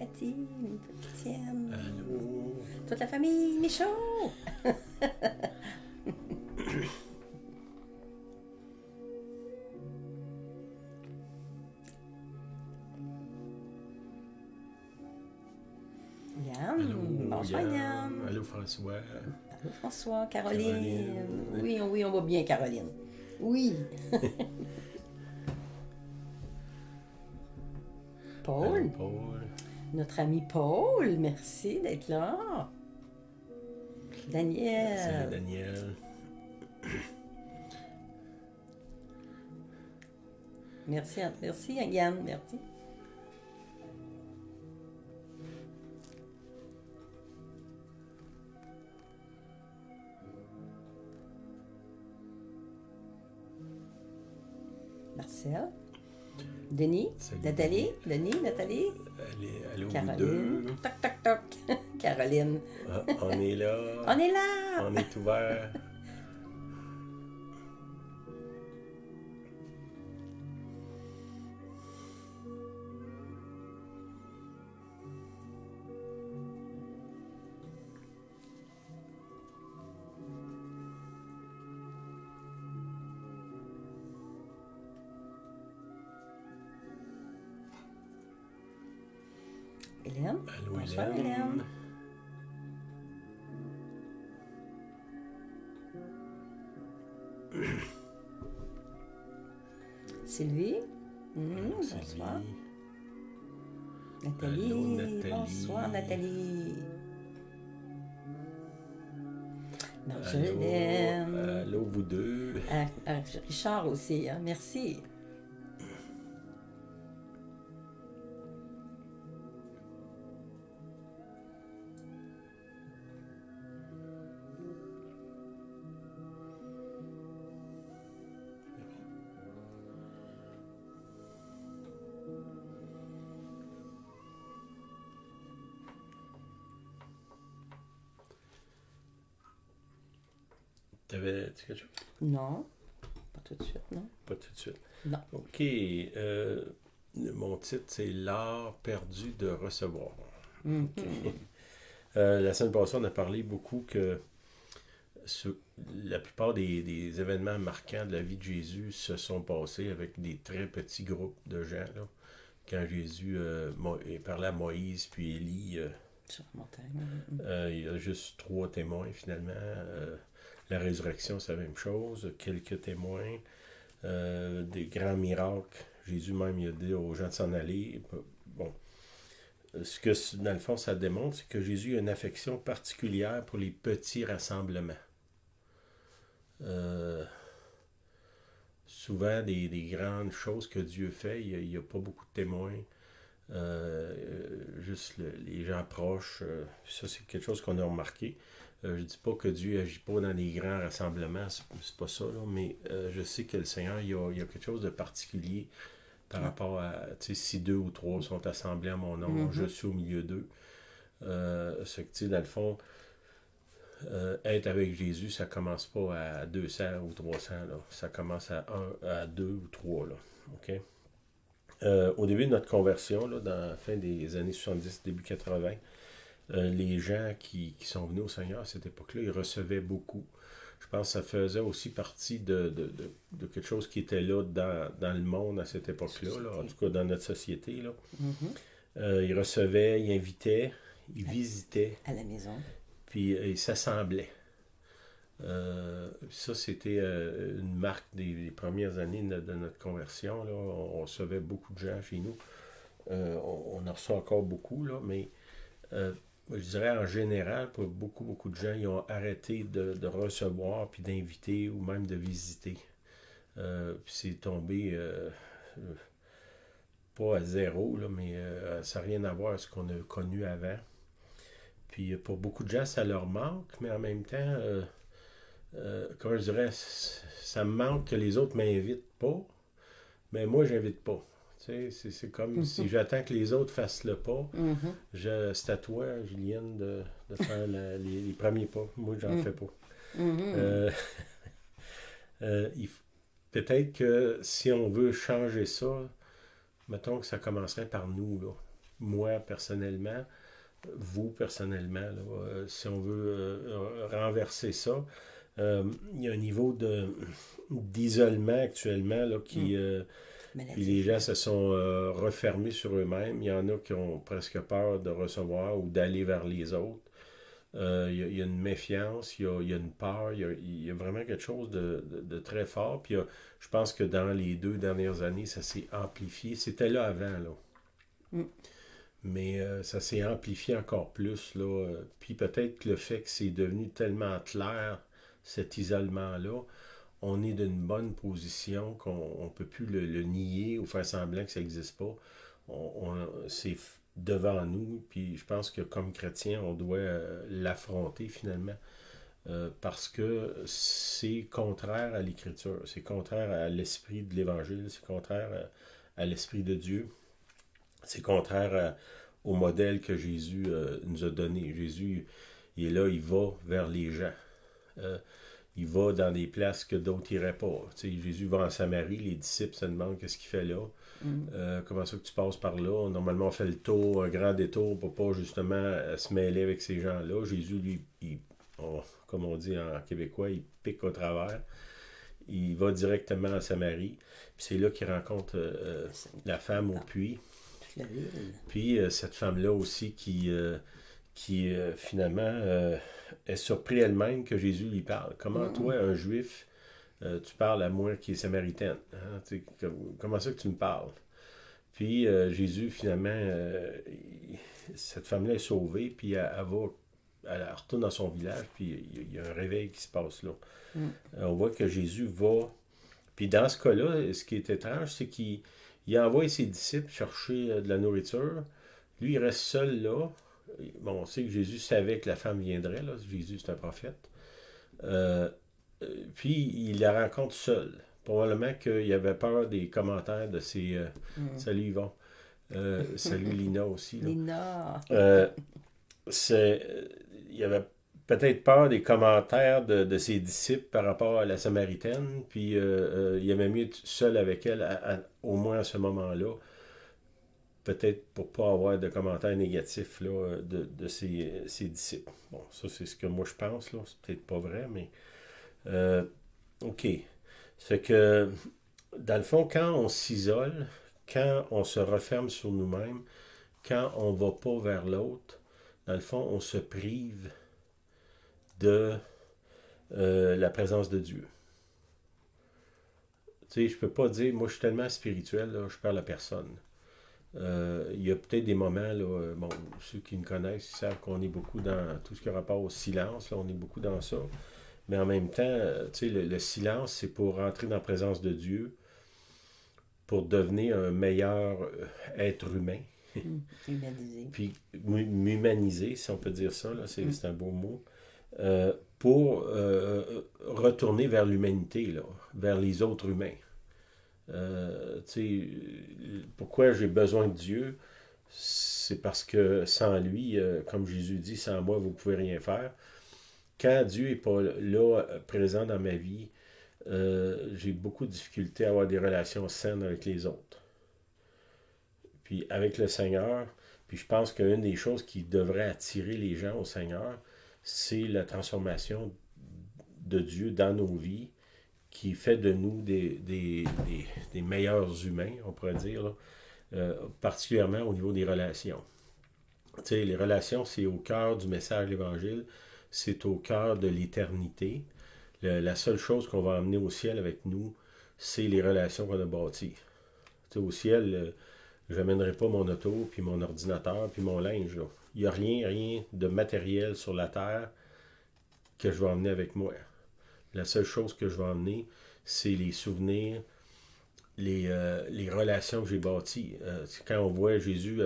Cathy, Étienne. Allô? Toute la famille, Michaud! Yann, Allô, bonsoir Yann. Allô, François. Allô François, Caroline. Caroline. Oui, on va bien Caroline. Oui. Paul, Allô, Paul. notre ami Paul, merci d'être là. Daniel. Salut, Daniel. Merci Yann, merci. Marcel. Denis. Salut, Nathalie. Denis, Nathalie. Allô, vous Caroline. deux. Toc, toc, toc. Caroline. Ah, on est là. On est là. On est ouvert. Hélène. Allô, Bonsoir Hélène. Hélène. Sylvie. Sylvie. Bonsoir. Nathalie. Allô, Nathalie. Bonsoir Nathalie. Allô, Marjolaine. allô, vous deux. Richard aussi, hein? Merci. T'avais-tu quelque chose? Non, pas tout de suite, non? Pas tout de suite. Non. OK. Mon titre, c'est L'art perdu de recevoir. Mhm. OK. La semaine passée, on a parlé beaucoup que la plupart des événements marquants de la vie de Jésus se sont passés avec des très petits groupes de gens. Là. Quand Jésus il parlait à Moïse puis Élie, Sur la montagne. il y a juste 3 témoins finalement. La résurrection, c'est la même chose. Quelques témoins. Des grands miracles. Jésus même, il a dit aux gens de s'en aller. Bon. Ce que, dans le fond, ça démontre, c'est que Jésus a une affection particulière pour les petits rassemblements. Souvent, des grandes choses que Dieu fait, il n'y a pas beaucoup de témoins. Juste les gens proches. Ça, c'est quelque chose qu'on a remarqué. Je dis pas que Dieu agit pas dans des grands rassemblements, c'est pas ça, là, mais je sais que le Seigneur, il y a quelque chose de particulier par rapport à, tu sais, si 2 ou 3 sont assemblés à mon nom, je suis au milieu d'eux. C'est que, tu sais, dans le fond, être avec Jésus, ça commence pas à 200 ou 300, là. Ça commence à 1, à 2 ou 3, là. OK? Au début de notre conversion, là, dans la fin des années 70, début 80, les gens qui sont venus au Seigneur à cette époque-là, ils recevaient beaucoup. Je pense que ça faisait aussi partie de quelque chose qui était là dans le monde à cette époque-là, là, en tout cas dans notre société. Là. Ils recevaient, ils invitaient, ils visitaient. À la maison. Puis ils s'assemblaient. Ça, c'était une marque des premières années de notre conversion. Là. On recevait beaucoup de gens chez nous. On en reçoit encore beaucoup, là, mais je dirais en général, pour beaucoup de gens, ils ont arrêté de recevoir, puis d'inviter, ou même de visiter. Puis c'est tombé, pas à zéro, là, mais ça n'a rien à voir avec ce qu'on a connu avant. Puis pour beaucoup de gens, ça leur manque, mais en même temps, comment je dirais, ça me manque que les autres m'invitent pas, mais moi, j'invite pas. C'est comme si j'attends que les autres fassent le pas. C'est à toi, Julienne, de faire les premiers pas. Moi, j'en fais pas. Peut-être que si on veut changer ça, mettons que ça commencerait par nous. Là. moi personnellement, vous personnellement, là, si on veut renverser ça, il y a un niveau d'isolement actuellement là, puis les gens se sont refermés sur eux-mêmes. Il y en a qui ont presque peur de recevoir ou d'aller vers les autres. Il y a une méfiance, il y a une peur, il y a vraiment quelque chose de très fort. Puis je pense que dans les 2 dernières années, ça s'est amplifié. C'était là avant, là. Mm. Mais ça s'est amplifié encore plus, là. Puis peut-être que le fait que c'est devenu tellement clair, cet isolement-là, on est d'une bonne position qu'on ne peut plus le nier ou faire semblant que ça n'existe pas. C'est devant nous, puis je pense que comme chrétien, on doit l'affronter finalement. Parce que c'est contraire à l'Écriture, c'est contraire à l'esprit de l'Évangile, c'est contraire à l'esprit de Dieu, c'est contraire au modèle que Jésus nous a donné. Jésus, il est là, il va vers les gens. Il va dans des places que d'autres n'iraient pas. Tu sais, Jésus va en Samarie, les disciples se demandent qu'est-ce qu'il fait là. Comment ça que tu passes par là? Normalement, on fait le tour, un grand détour pour pas justement se mêler avec ces gens-là. Jésus, lui, comme on dit en québécois, il pique au travers. Il va directement en Samarie. Puis c'est là qu'il rencontre la femme au puits. Puis cette femme-là aussi qui finalement est surpris elle-même que Jésus lui parle. Comment toi, un juif, tu parles à moi qui est samaritaine? Hein? Comment ça que tu me parles? Puis Jésus, finalement, cette femme-là est sauvée, puis elle retourne dans son village, puis il y a un réveil qui se passe là. On voit que Jésus va... Puis dans ce cas-là, ce qui est étrange, c'est qu'il envoie ses disciples chercher de la nourriture. Lui, il reste seul là. Bon, on sait que Jésus savait que la femme viendrait, là. Jésus, c'est un prophète. Puis, il la rencontre seule. Probablement qu'il avait peur des commentaires de ses... Salut Yvon. Salut Lina aussi. Là. Lina. Il avait peut-être peur des commentaires de ses disciples par rapport à la Samaritaine. Puis, il aimait mieux être seul avec elle, au moins à ce moment-là. Peut-être pour pas avoir de commentaires négatifs là, de ses disciples. Bon, ça c'est ce que moi je pense, là. C'est peut-être pas vrai, mais OK. Ça fait que dans le fond, quand on s'isole, quand on se referme sur nous-mêmes, quand on va pas vers l'autre, dans le fond, on se prive de la présence de Dieu. Tu sais, je peux pas dire, moi je suis tellement spirituel, là, je parle à personne. Il y a peut-être des moments, là, bon, ceux qui me connaissent, ils savent qu'on est beaucoup dans tout ce qui a rapport au silence, là, on est beaucoup dans ça. Mais en même temps, tu sais, le silence, c'est pour rentrer dans la présence de Dieu, pour devenir un meilleur être humain. Humaniser. Puis m'humaniser, si on peut dire ça, là, c'est un beau mot. Pour retourner vers l'humanité, là, vers les autres humains. Pourquoi j'ai besoin de Dieu? C'est parce que sans lui, comme Jésus dit, sans moi, vous ne pouvez rien faire. Quand Dieu n'est pas là, présent dans ma vie, j'ai beaucoup de difficultés à avoir des relations saines avec les autres. Puis avec le Seigneur, puis je pense qu'une des choses qui devrait attirer les gens au Seigneur, c'est la transformation de Dieu dans nos vies, qui fait de nous des meilleurs humains, on pourrait dire, là, particulièrement au niveau des relations. Tu sais, les relations, c'est au cœur du message de l'Évangile, c'est au cœur de l'éternité. La seule chose qu'on va emmener au ciel avec nous, c'est les relations qu'on a bâties. Tu sais, au ciel, je n'amènerai pas mon auto, puis mon ordinateur, puis mon linge. Là. Il n'y a rien de matériel sur la terre que je vais emmener avec moi. La seule chose que je vais emmener, c'est les souvenirs, les relations que j'ai bâties. Quand on voit Jésus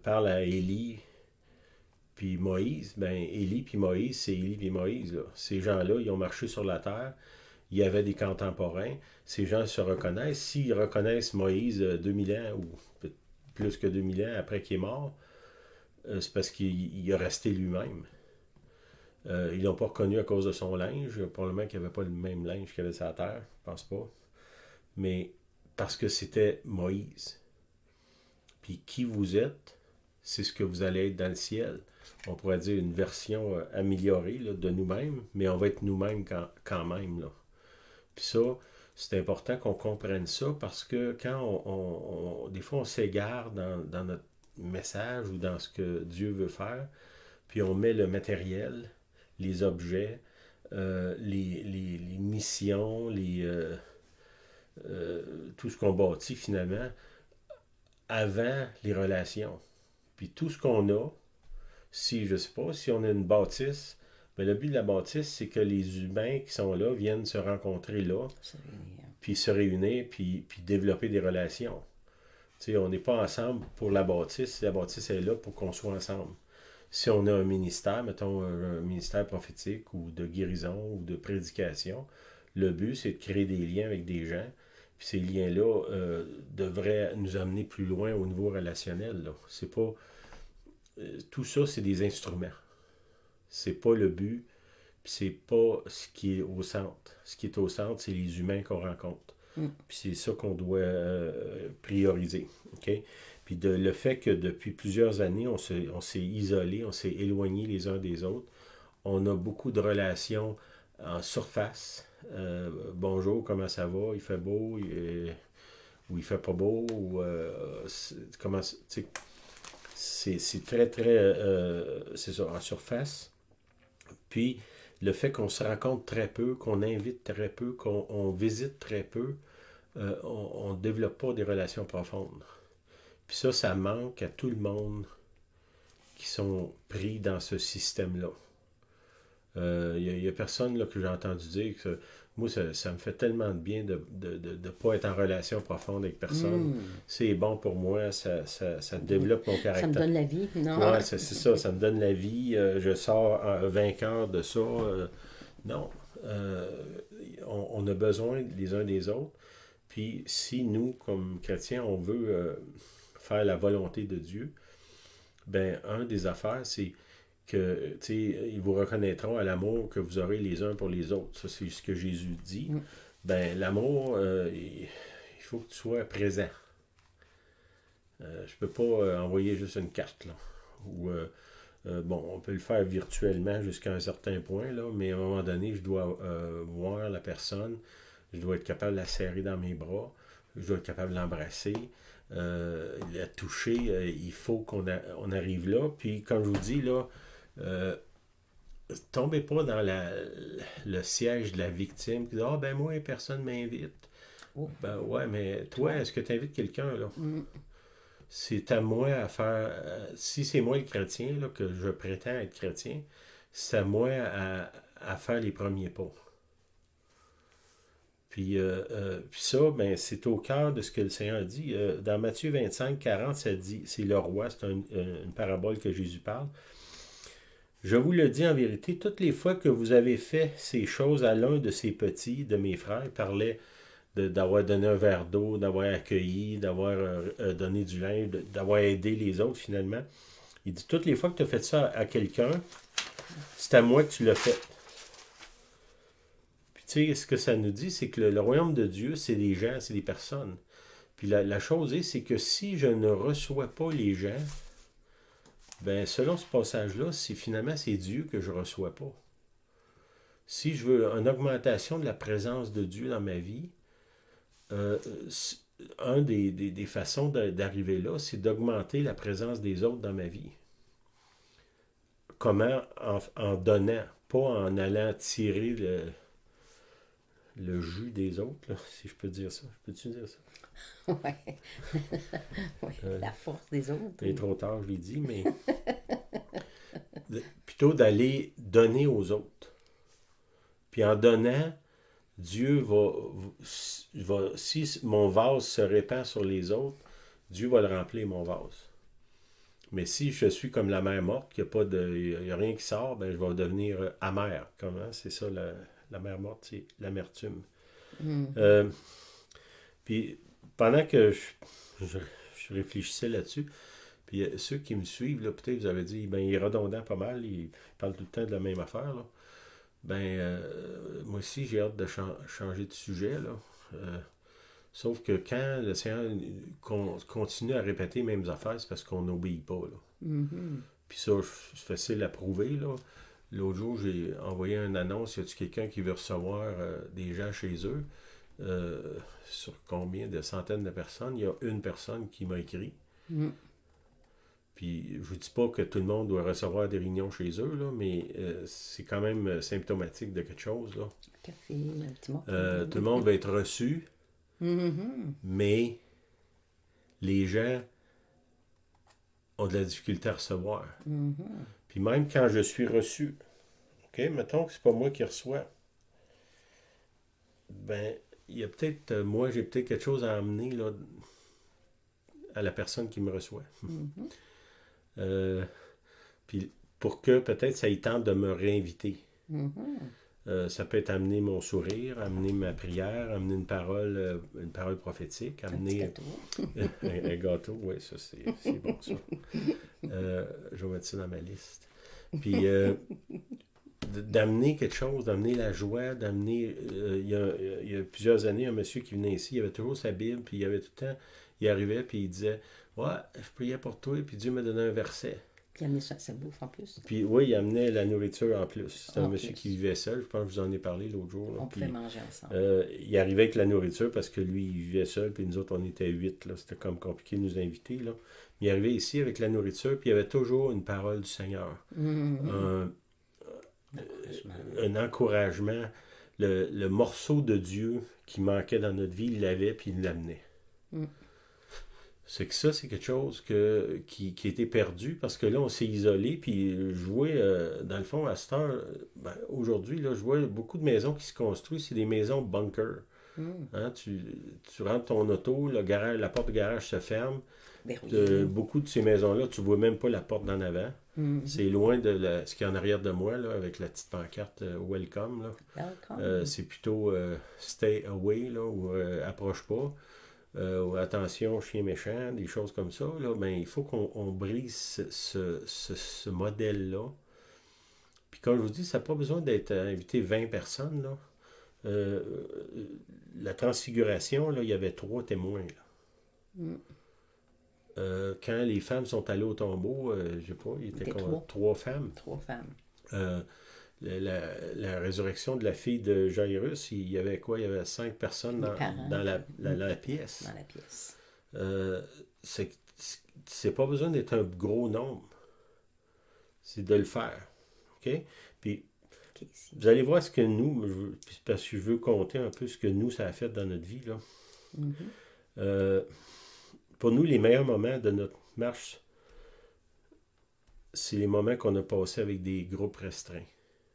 parle à Élie puis Moïse, ben Élie puis Moïse, c'est Élie puis Moïse. Là. Ces gens-là, ils ont marché sur la terre. Il y avait des contemporains. Ces gens se reconnaissent. S'ils reconnaissent Moïse 2000 ans ou plus que 2000 ans après qu'il est mort, c'est parce qu'il a resté lui-même. Ils l'ont pas reconnu à cause de son linge. Probablement qu'il n'y avait pas le même linge qu'il avait sur la terre. Je pense pas. Mais parce que c'était Moïse. Puis qui vous êtes, c'est ce que vous allez être dans le ciel. On pourrait dire une version améliorée là, de nous-mêmes, mais on va être nous-mêmes quand même. Là. Puis ça, c'est important qu'on comprenne ça parce que quand des fois on s'égare dans notre message ou dans ce que Dieu veut faire, puis on met le matériel, les objets, les missions, tout ce qu'on bâtit finalement, avant les relations. Puis tout ce qu'on a, si, je sais pas, si on a une bâtisse, mais le but de la bâtisse, c'est que les humains qui sont là viennent se rencontrer là, puis se réunir, puis développer des relations. Tu sais, on n'est pas ensemble pour la bâtisse est là pour qu'on soit ensemble. Si on a un ministère, mettons un ministère prophétique ou de guérison ou de prédication, le but, c'est de créer des liens avec des gens. Puis ces liens-là devraient nous amener plus loin au niveau relationnel. Là. C'est pas, tout ça, c'est des instruments. C'est pas le but, puis c'est pas ce qui est au centre. Ce qui est au centre, c'est les humains qu'on rencontre. Puis c'est ça qu'on doit prioriser. Okay? Puis le fait que depuis plusieurs années, on s'est isolé, on s'est éloigné les uns des autres. On a beaucoup de relations en surface. Bonjour, comment ça va? Il fait beau? Ou il fait pas beau? Ou comment... C'est très, très... c'est ça, en surface. Puis le fait qu'on se rencontre très peu, qu'on invite très peu, qu'on visite très peu, on ne développe pas des relations profondes. Puis ça manque à tout le monde qui sont pris dans ce système-là. Il y a personne là, que j'ai entendu dire que moi, ça me fait tellement de bien de ne pas être en relation profonde avec personne. C'est bon pour moi, ça développe mon caractère. Ça me donne la vie, non? Ouais, c'est ça, ça me donne la vie. Je sors vainqueur de ça. Non. On a besoin les uns des autres. Puis si nous, comme chrétiens, on veut faire la volonté de Dieu, ben un des affaires, c'est que, tu sais, ils vous reconnaîtront à l'amour que vous aurez les uns pour les autres. Ça, c'est ce que Jésus dit. Ben, l'amour, il faut que tu sois présent. Je peux pas envoyer juste une carte, là. Ou, bon, on peut le faire virtuellement jusqu'à un certain point, là, mais à un moment donné, je dois voir la personne, je dois être capable de la serrer dans mes bras, je dois être capable de l'embrasser, la toucher, il faut on arrive là. Puis, comme je vous dis, là, tombez pas dans le siège de la victime qui dit « Ah, ben moi, personne m'invite. Oh. » Ben ouais, mais toi, est-ce que tu invites quelqu'un, là? C'est à moi à faire... si c'est moi le chrétien, là, que je prétends être chrétien, c'est à moi à faire les premiers pas. Puis ça, ben, c'est au cœur de ce que le Seigneur dit. Dans Matthieu 25, 40, ça dit, c'est le roi, c'est une parabole que Jésus parle. Je vous le dis en vérité, toutes les fois que vous avez fait ces choses à l'un de ces petits, de mes frères, il parlait d'avoir donné un verre d'eau, d'avoir accueilli, d'avoir donné du linge, d'avoir aidé les autres finalement. Il dit, toutes les fois que tu as fait ça à quelqu'un, c'est à moi que tu l'as fait. Puis tu sais, ce que ça nous dit, c'est que le royaume de Dieu, c'est des gens, c'est des personnes. Puis la chose est, c'est que si je ne reçois pas les gens, ben, selon ce passage-là, finalement, c'est Dieu que je ne reçois pas. Si je veux une augmentation de la présence de Dieu dans ma vie, un des façons d'arriver là, c'est d'augmenter la présence des autres dans ma vie. Comment? En donnant, pas en allant tirer le jus des autres, là, si je peux dire ça. Peux-tu dire ça? Ouais. Ouais, la force des autres. Il est trop tard, je l'ai dit, mais plutôt d'aller donner aux autres. Puis en donnant, Dieu va, si mon vase se répand sur les autres, Dieu va le remplir, mon vase. Mais si je suis comme la mer morte, qu'il n'y a rien qui sort, ben je vais devenir amer. Comment? C'est ça, la mer morte, c'est l'amertume. Puis pendant que je réfléchissais là-dessus, puis ceux qui me suivent, là, peut-être vous avez dit, ben il est redondant pas mal, il parle tout le temps de la même affaire, là. Ben, moi aussi, j'ai hâte de changer de sujet, là. Sauf que quand le Seigneur continue à répéter les mêmes affaires, c'est parce qu'on n'obéit pas, là. Mhm. Puis ça, c'est facile à prouver, là. L'autre jour, j'ai envoyé une annonce, y a-tu quelqu'un qui veut recevoir des gens chez eux? Sur combien de centaines de personnes? Il y a une personne qui m'a écrit. Mhm. Puis je vous dis pas que tout le monde doit recevoir des réunions chez eux, là, mais c'est quand même symptomatique de quelque chose, là. Café, un petit mot. Tout le monde va être reçu, Mhm. mais les gens ont de la difficulté à recevoir. Mhm. Puis même quand je suis reçu, OK, mettons que c'est pas moi qui reçois, ben, il y a peut-être, moi, j'ai peut-être quelque chose à amener, là, à la personne qui me reçoit. Mhm. Euh, Puis pour que peut-être ça y tente de me réinviter. Mhm. Ça peut être amener mon sourire, amener ma prière, amener une parole prophétique, Un petit amener gâteau. un gâteau, oui, ça c'est bon ça. Je vais mettre ça dans ma liste. Puis d'amener quelque chose, d'amener la joie, d'amener... il y a plusieurs années, un monsieur qui venait ici, il avait toujours sa Bible, puis il avait tout le temps, il arrivait, puis il disait, ouais, je priais pour toi, puis Dieu m'a donné un verset. Puis amener ça à sa bouffe en plus. Puis oui, il amenait la nourriture en plus. C'était un En monsieur plus. qui vivait seul, je pense que je vous en ai parlé l'autre jour. Là. On Puis, pouvait manger ensemble. il arrivait avec la nourriture parce que lui, il vivait seul, puis nous autres, on était 8. Là. C'était comme compliqué de nous inviter. Là. Mais il arrivait ici avec la nourriture, puis il y avait toujours une parole du Seigneur. Mhm. Un encouragement. Le morceau de Dieu qui manquait dans notre vie, il l'avait, puis il l'amenait. Mm. C'est que ça, c'est quelque chose qui a été perdu parce que là, on s'est isolé. Puis je vois, dans le fond, à cette heure, aujourd'hui, là, je vois beaucoup de maisons qui se construisent. C'est des maisons bunker. Mm. Hein, tu rentres ton auto, la porte de garage se ferme. Verrouillé. Beaucoup de ces maisons-là, tu vois même pas la porte d'en avant. Mhm. C'est loin de ce qu'il y a en arrière de moi, là, avec la petite pancarte Welcome. Là. Welcome. C'est plutôt Stay away, là, ou approche pas. Ou attention, chien méchant, des choses comme ça, là, ben, il faut qu'on brise ce modèle-là. Puis comme je vous dis, ça n'a pas besoin d'être invité 20 personnes. Là. Euh, la transfiguration, là, il y avait 3 témoins. Là. Mm. Quand les femmes sont allées au tombeau, je sais pas, il était comme 3 femmes. 3 femmes. La résurrection de la fille de Jairus, il y avait quoi? Il y avait 5 personnes dans la pièce. Dans la pièce. C'est pas besoin d'être un gros nombre. C'est de le faire. OK? Puis, Okay, vous allez voir ce que nous, parce que je veux compter un peu ce que nous, ça a fait dans notre vie. Là. Mm-hmm. Pour nous, les meilleurs moments de notre marche, c'est les moments qu'on a passés avec des groupes restreints.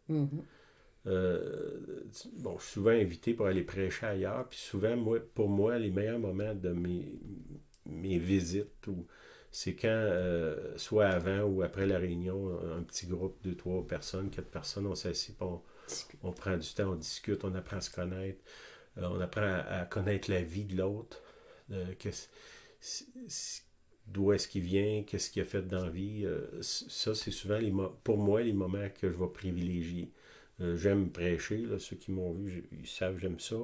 Mm-hmm. Bon, je suis souvent invité pour aller prêcher ailleurs, puis souvent, pour moi, les meilleurs moments de mes visites, c'est quand, soit avant ou après la réunion, un petit groupe, 2, 3 personnes, 4 personnes, on s'assied, on prend du temps, on discute, on apprend à se connaître, on apprend à connaître la vie de l'autre, d'où est-ce qu'il vient, qu'est-ce qu'il a fait dans la vie. Ça, c'est souvent, pour moi, les moments que je vais privilégier. J'aime prêcher, là, ceux qui m'ont vu, ils savent, j'aime ça.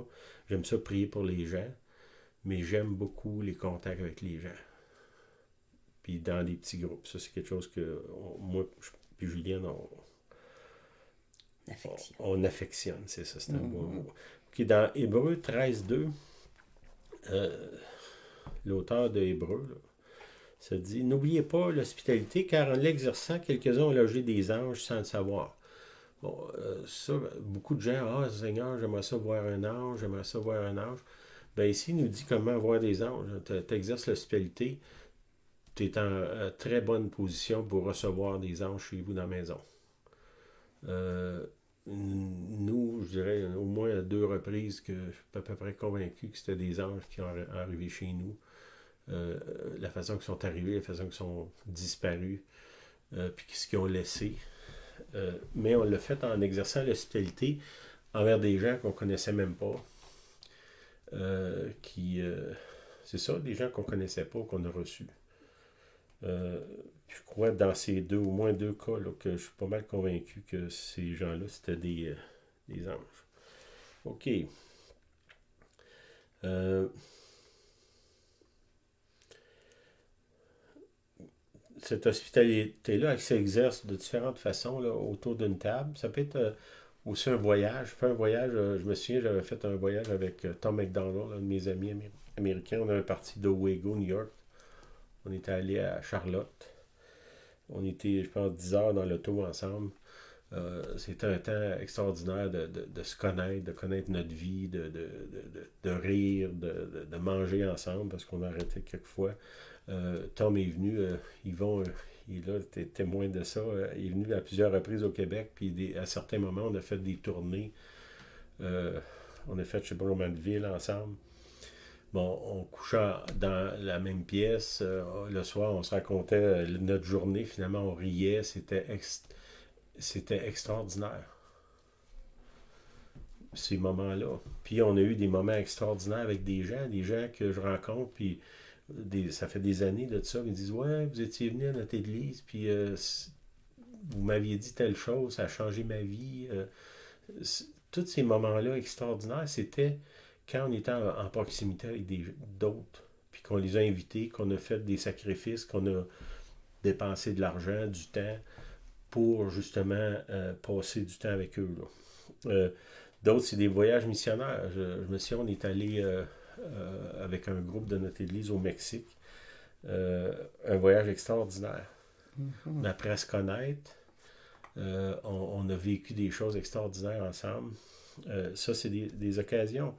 J'aime ça prier pour les gens, mais j'aime beaucoup les contacts avec les gens. Puis dans des petits groupes. Ça, c'est quelque chose que moi puis Julienne, on affectionne. C'est ça, c'est un bon mot. Okay, dans Hébreux 13.2, l'auteur de Hébreux, là, ça dit « N'oubliez pas l'hospitalité, car en l'exerçant, quelques-uns ont logé des anges sans le savoir. » Bon, ça, beaucoup de gens, « Ah, Seigneur, j'aimerais ça voir un ange, j'aimerais ça voir un ange. » Ben ici, il nous dit comment voir des anges. Tu exerces l'hospitalité, tu es en très bonne position pour recevoir des anges chez vous dans la maison. Nous, je dirais au moins à 2 reprises que je suis à peu près convaincu que c'était des anges qui sont arrivés chez nous. La façon qu'ils sont arrivés, la façon qu'ils sont disparus, puis ce qu'ils ont laissé. Mais on l'a fait en exerçant l'hospitalité envers des gens qu'on ne connaissait même pas. C'est ça, des gens qu'on ne connaissait pas, qu'on a reçus. Je crois dans ces au moins 2 cas, là, que je suis pas mal convaincu que ces gens-là, c'était des anges. OK. cette hospitalité-là, elle s'exerce de différentes façons là, autour d'une table. Ça peut être aussi un voyage. Faire un voyage, je me souviens, j'avais fait un voyage avec Tom McDonald, un de mes amis américains. On avait parti d'Owego, New York. On était allé à Charlotte. On était, je pense, 10 heures dans l'auto ensemble. C'était un temps extraordinaire de se connaître, de connaître notre vie, de rire, de manger ensemble, parce qu'on arrêtait quelquefois. Tom est venu, Yvon, il est là, t'es témoin de ça. Il est venu à plusieurs reprises au Québec, puis à certains moments, on a fait des tournées. On a fait, je sais pas combien de villes ensemble. Bon, on couchait dans la même pièce. Le soir, on se racontait notre journée. Finalement, on riait. C'était extraordinaire, ces moments-là. Puis on a eu des moments extraordinaires avec des gens que je rencontre, puis ça fait des années de ça, ils me disent « Ouais, vous étiez venu à notre église, puis vous m'aviez dit telle chose, ça a changé ma vie. Tous ces moments-là extraordinaires, c'était quand on était en proximité avec d'autres, puis qu'on les a invités, qu'on a fait des sacrifices, qu'on a dépensé de l'argent, du temps, pour justement passer du temps avec eux. D'autres, c'est des voyages missionnaires. Je me souviens, on est allé avec un groupe de notre église au Mexique. Un voyage extraordinaire. On a appris à se connaître. On a vécu des choses extraordinaires ensemble. Ça, c'est des occasions.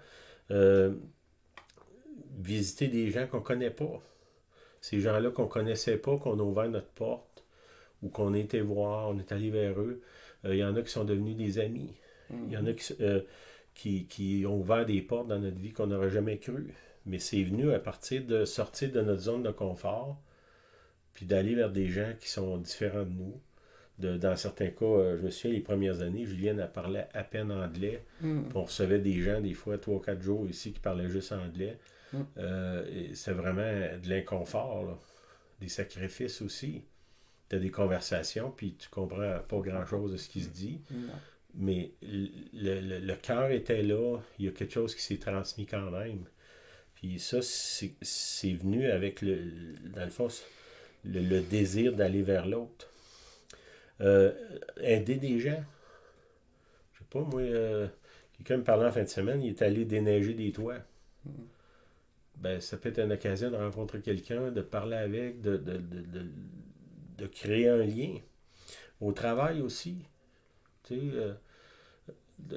Visiter des gens qu'on ne connaît pas. Ces gens-là qu'on ne connaissait pas, qu'on a ouvert notre porte, ou qu'on a été voir, on est allé vers eux. Il y en a qui sont devenus des amis. Il y en a qui ont ouvert des portes dans notre vie qu'on n'aurait jamais cru. Mais c'est venu à partir de sortir de notre zone de confort, puis d'aller vers des gens qui sont différents de nous. Dans certains cas, je me souviens, les premières années, Julienne, elle parlait à peine anglais. Puis on recevait des gens, des fois, 3 ou 4 jours ici, qui parlaient juste anglais. C'est vraiment de l'inconfort, là. Des sacrifices aussi. Tu as des conversations, puis tu comprends pas grand-chose de ce qui se dit. Mais le cœur était là, il y a quelque chose qui s'est transmis quand même. Puis ça, c'est venu avec, dans le fond, le désir d'aller vers l'autre. Aider des gens. Je sais pas, moi, quelqu'un me parlait en fin de semaine, il est allé déneiger des toits. Ben, ça peut être une occasion de rencontrer quelqu'un, de parler avec, de créer un lien. Au travail aussi. Tu sais,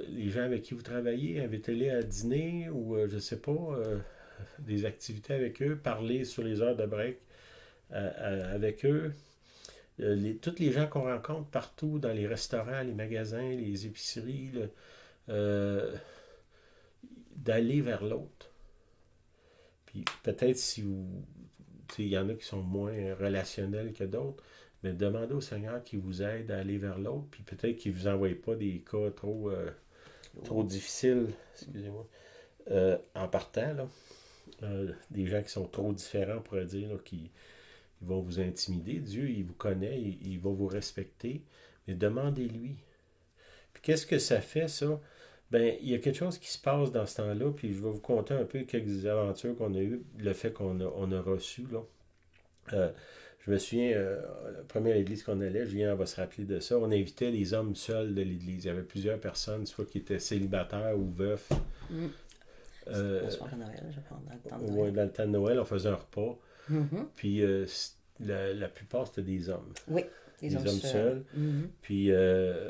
les gens avec qui vous travaillez, invitez-les à dîner ou, je sais pas, des activités avec eux, parler sur les heures de break avec eux. Tous les gens qu'on rencontre partout, dans les restaurants, les magasins, les épiceries, d'aller vers l'autre. Puis peut-être si vous... Il y en a qui sont moins relationnels que d'autres, mais demandez au Seigneur qu'il vous aide à aller vers l'autre, puis peut-être qu'il ne vous envoie pas des cas trop difficiles, excusez-moi, en partant, là. Des gens qui sont trop différents, on pourrait dire, là, qui vont vous intimider. Dieu, il vous connaît, il va vous respecter, mais demandez-lui. Puis qu'est-ce que ça fait, ça? Ben, il y a quelque chose qui se passe dans ce temps-là, puis je vais vous conter un peu quelques aventures qu'on a eues, le fait qu'on a reçu, là. Je me souviens, la première église qu'on allait, Julien va se rappeler de ça, on invitait les hommes seuls de l'église. Il y avait plusieurs personnes, soit qui étaient célibataires ou veufs. Au soir de Noël, je pense, dans le temps de Ouais, Noël. dans le temps de Noël, on faisait un repas. Puis la plupart, c'était des hommes. Oui, des hommes seuls. Puis,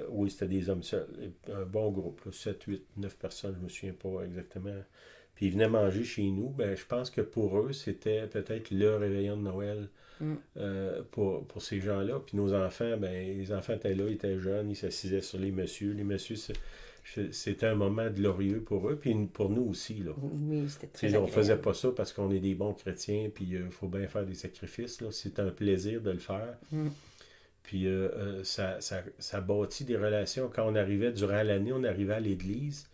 oui, c'était des hommes seuls. Un bon groupe, là, 7, 8, 9 personnes, je ne me souviens pas exactement. Puis, ils venaient manger chez nous. Ben, je pense que pour eux, c'était peut-être le réveillon de Noël pour ces gens-là. Puis, nos enfants, ben, les enfants étaient là, ils étaient jeunes, ils s'assisaient sur les messieurs. Les messieurs, c'était un moment glorieux pour eux, puis pour nous aussi. Là. Oui, c'était très On ne agréable. faisait pas ça parce qu'on est des bons chrétiens, puis il faut bien faire des sacrifices. Là. C'est un plaisir de le faire. Puis ça bâtit des relations. Quand on arrivait durant l'année, on arrivait à l'église.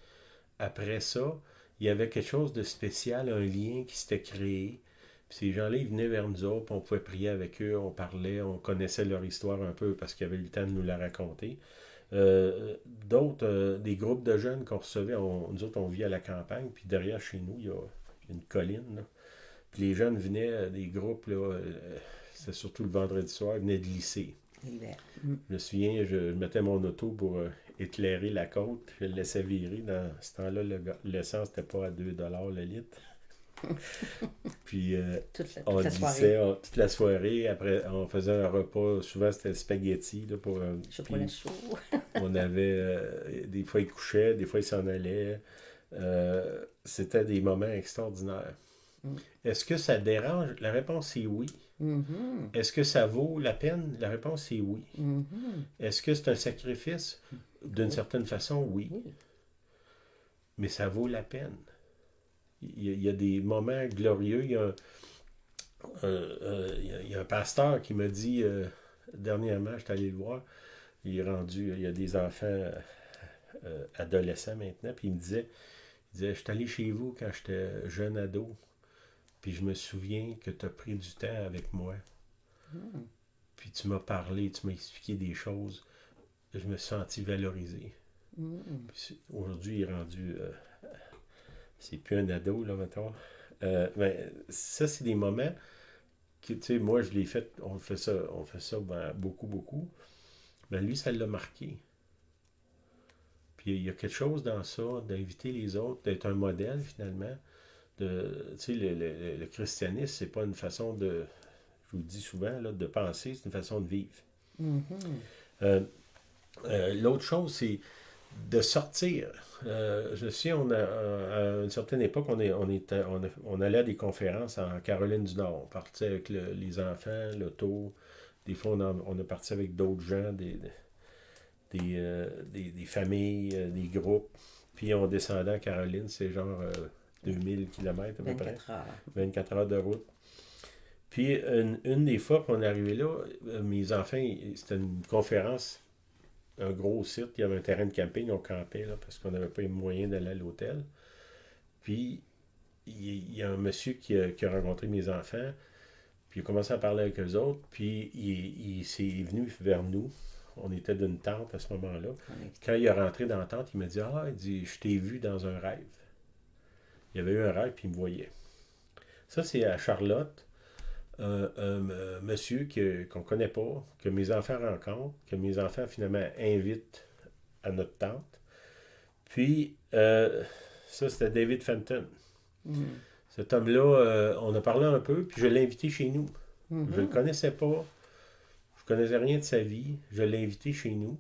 Après ça, il y avait quelque chose de spécial, un lien qui s'était créé. Puis ces gens-là, ils venaient vers nous autres, puis on pouvait prier avec eux, on parlait, on connaissait leur histoire un peu parce qu'ils avaient eu le temps de nous la raconter. D'autres, des groupes de jeunes qu'on recevait, nous autres, on vit à la campagne, puis derrière chez nous, il y a une colline. Là. Puis les jeunes venaient, des groupes, là, c'était surtout le vendredi soir, il venait de lisser. L'hiver. Je me souviens, je mettais mon auto pour éclairer la côte, puis je le laissais virer. Dans ce temps-là, l'essence n'était pas à 2 le litre. Puis on glissait toute la soirée. Après, on faisait un repas. Souvent, c'était spaghetti. Là, pour, Chocolat chaud. on avait... des fois, il couchait, des fois, il s'en allait. C'était des moments extraordinaires. Est-ce que ça dérange? La réponse est oui. Mm-hmm. Est-ce que ça vaut la peine? La réponse est oui. Mm-hmm. Est-ce que c'est un sacrifice? D'une certaine façon, oui. Mais ça vaut la peine. Il y a des moments glorieux. Il y a un pasteur qui m'a dit, dernièrement, je suis allé le voir, il est rendu, il y a des enfants adolescents maintenant, puis il me disait, je suis allé chez vous quand j'étais jeune ado, puis je me souviens que tu as pris du temps avec moi. Puis tu m'as parlé, tu m'as expliqué des choses. Je me suis senti valorisé. Puis aujourd'hui, il est rendu... c'est plus un ado, là, mettons. Mais ça, c'est des moments que, tu sais, moi, je l'ai fait... On fait ça beaucoup. Mais lui, ça l'a marqué. Puis il y a quelque chose dans ça, d'inviter les autres, d'être un modèle, finalement. Tu sais, le christianisme, c'est pas une façon de... Je vous le dis souvent, là, de penser, c'est une façon de vivre. L'autre chose, c'est de sortir. Je sais, à une certaine époque, on allait à des conférences en Caroline du Nord. On partait avec les enfants, l'auto. Des fois, on a parti avec d'autres gens, des familles, des groupes. Puis on descendait en Caroline, c'est genre 2000 km à peu près. 24 heures de route. Puis une des fois qu'on est arrivé là, mes enfants, c'était une conférence, un gros site, il y avait un terrain de camping, on campait là, parce qu'on n'avait pas les moyens d'aller à l'hôtel. Puis il y a un monsieur qui a rencontré mes enfants, puis il a commencé à parler avec eux autres, puis il s'est venu vers nous. On était d'une tente à ce moment-là. Quand il est rentré dans la tente, il m'a dit « Ah, il dit, je t'ai vu dans un rêve. » Il y avait eu un rêve, puis il me voyait. Ça, c'est à Charlotte. Un monsieur qu'on ne connaît pas, que mes enfants rencontrent, que mes enfants finalement invitent à notre tente. Puis, ça, c'était David Fenton. Cet homme-là, on a parlé un peu, puis je l'ai invité chez nous. Je ne le connaissais pas. Je ne connaissais rien de sa vie. Je l'ai invité chez nous.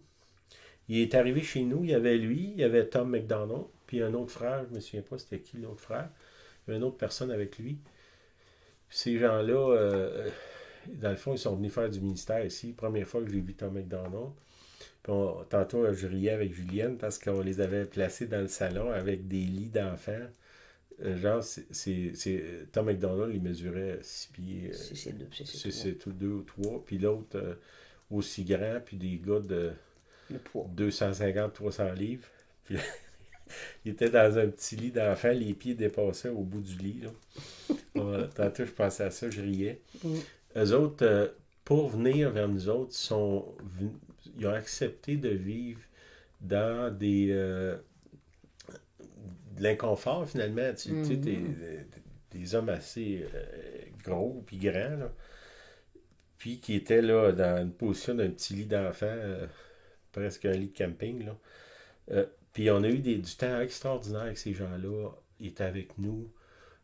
Il est arrivé chez nous, il y avait lui, il y avait Tom McDonald, puis un autre frère, je ne me souviens pas c'était qui l'autre frère. Il y avait une autre personne avec lui. Puis ces gens-là, dans le fond, ils sont venus faire du ministère ici. Première fois que j'ai vu Tom McDonald. Puis tantôt, je riais avec Julienne parce qu'on les avait placés dans le salon avec des lits d'enfants. Genre, Tom McDonald, il mesurait 6 pieds. C'est tout 2 ou 3. Puis l'autre, aussi grand, puis des gars de 250-300 livres. Puis il était dans un petit lit d'enfant, les pieds dépassaient au bout du lit. Tantôt, je pensais à ça, je riais. Eux autres, pour venir vers nous autres, ils ont accepté de vivre dans de l'inconfort, finalement. Tu sais, des hommes assez gros puis grands, là, puis qui étaient là dans une position d'un petit lit d'enfant, presque un lit de camping. Là. Puis on a eu du temps extraordinaire avec ces gens-là. Ils étaient avec nous.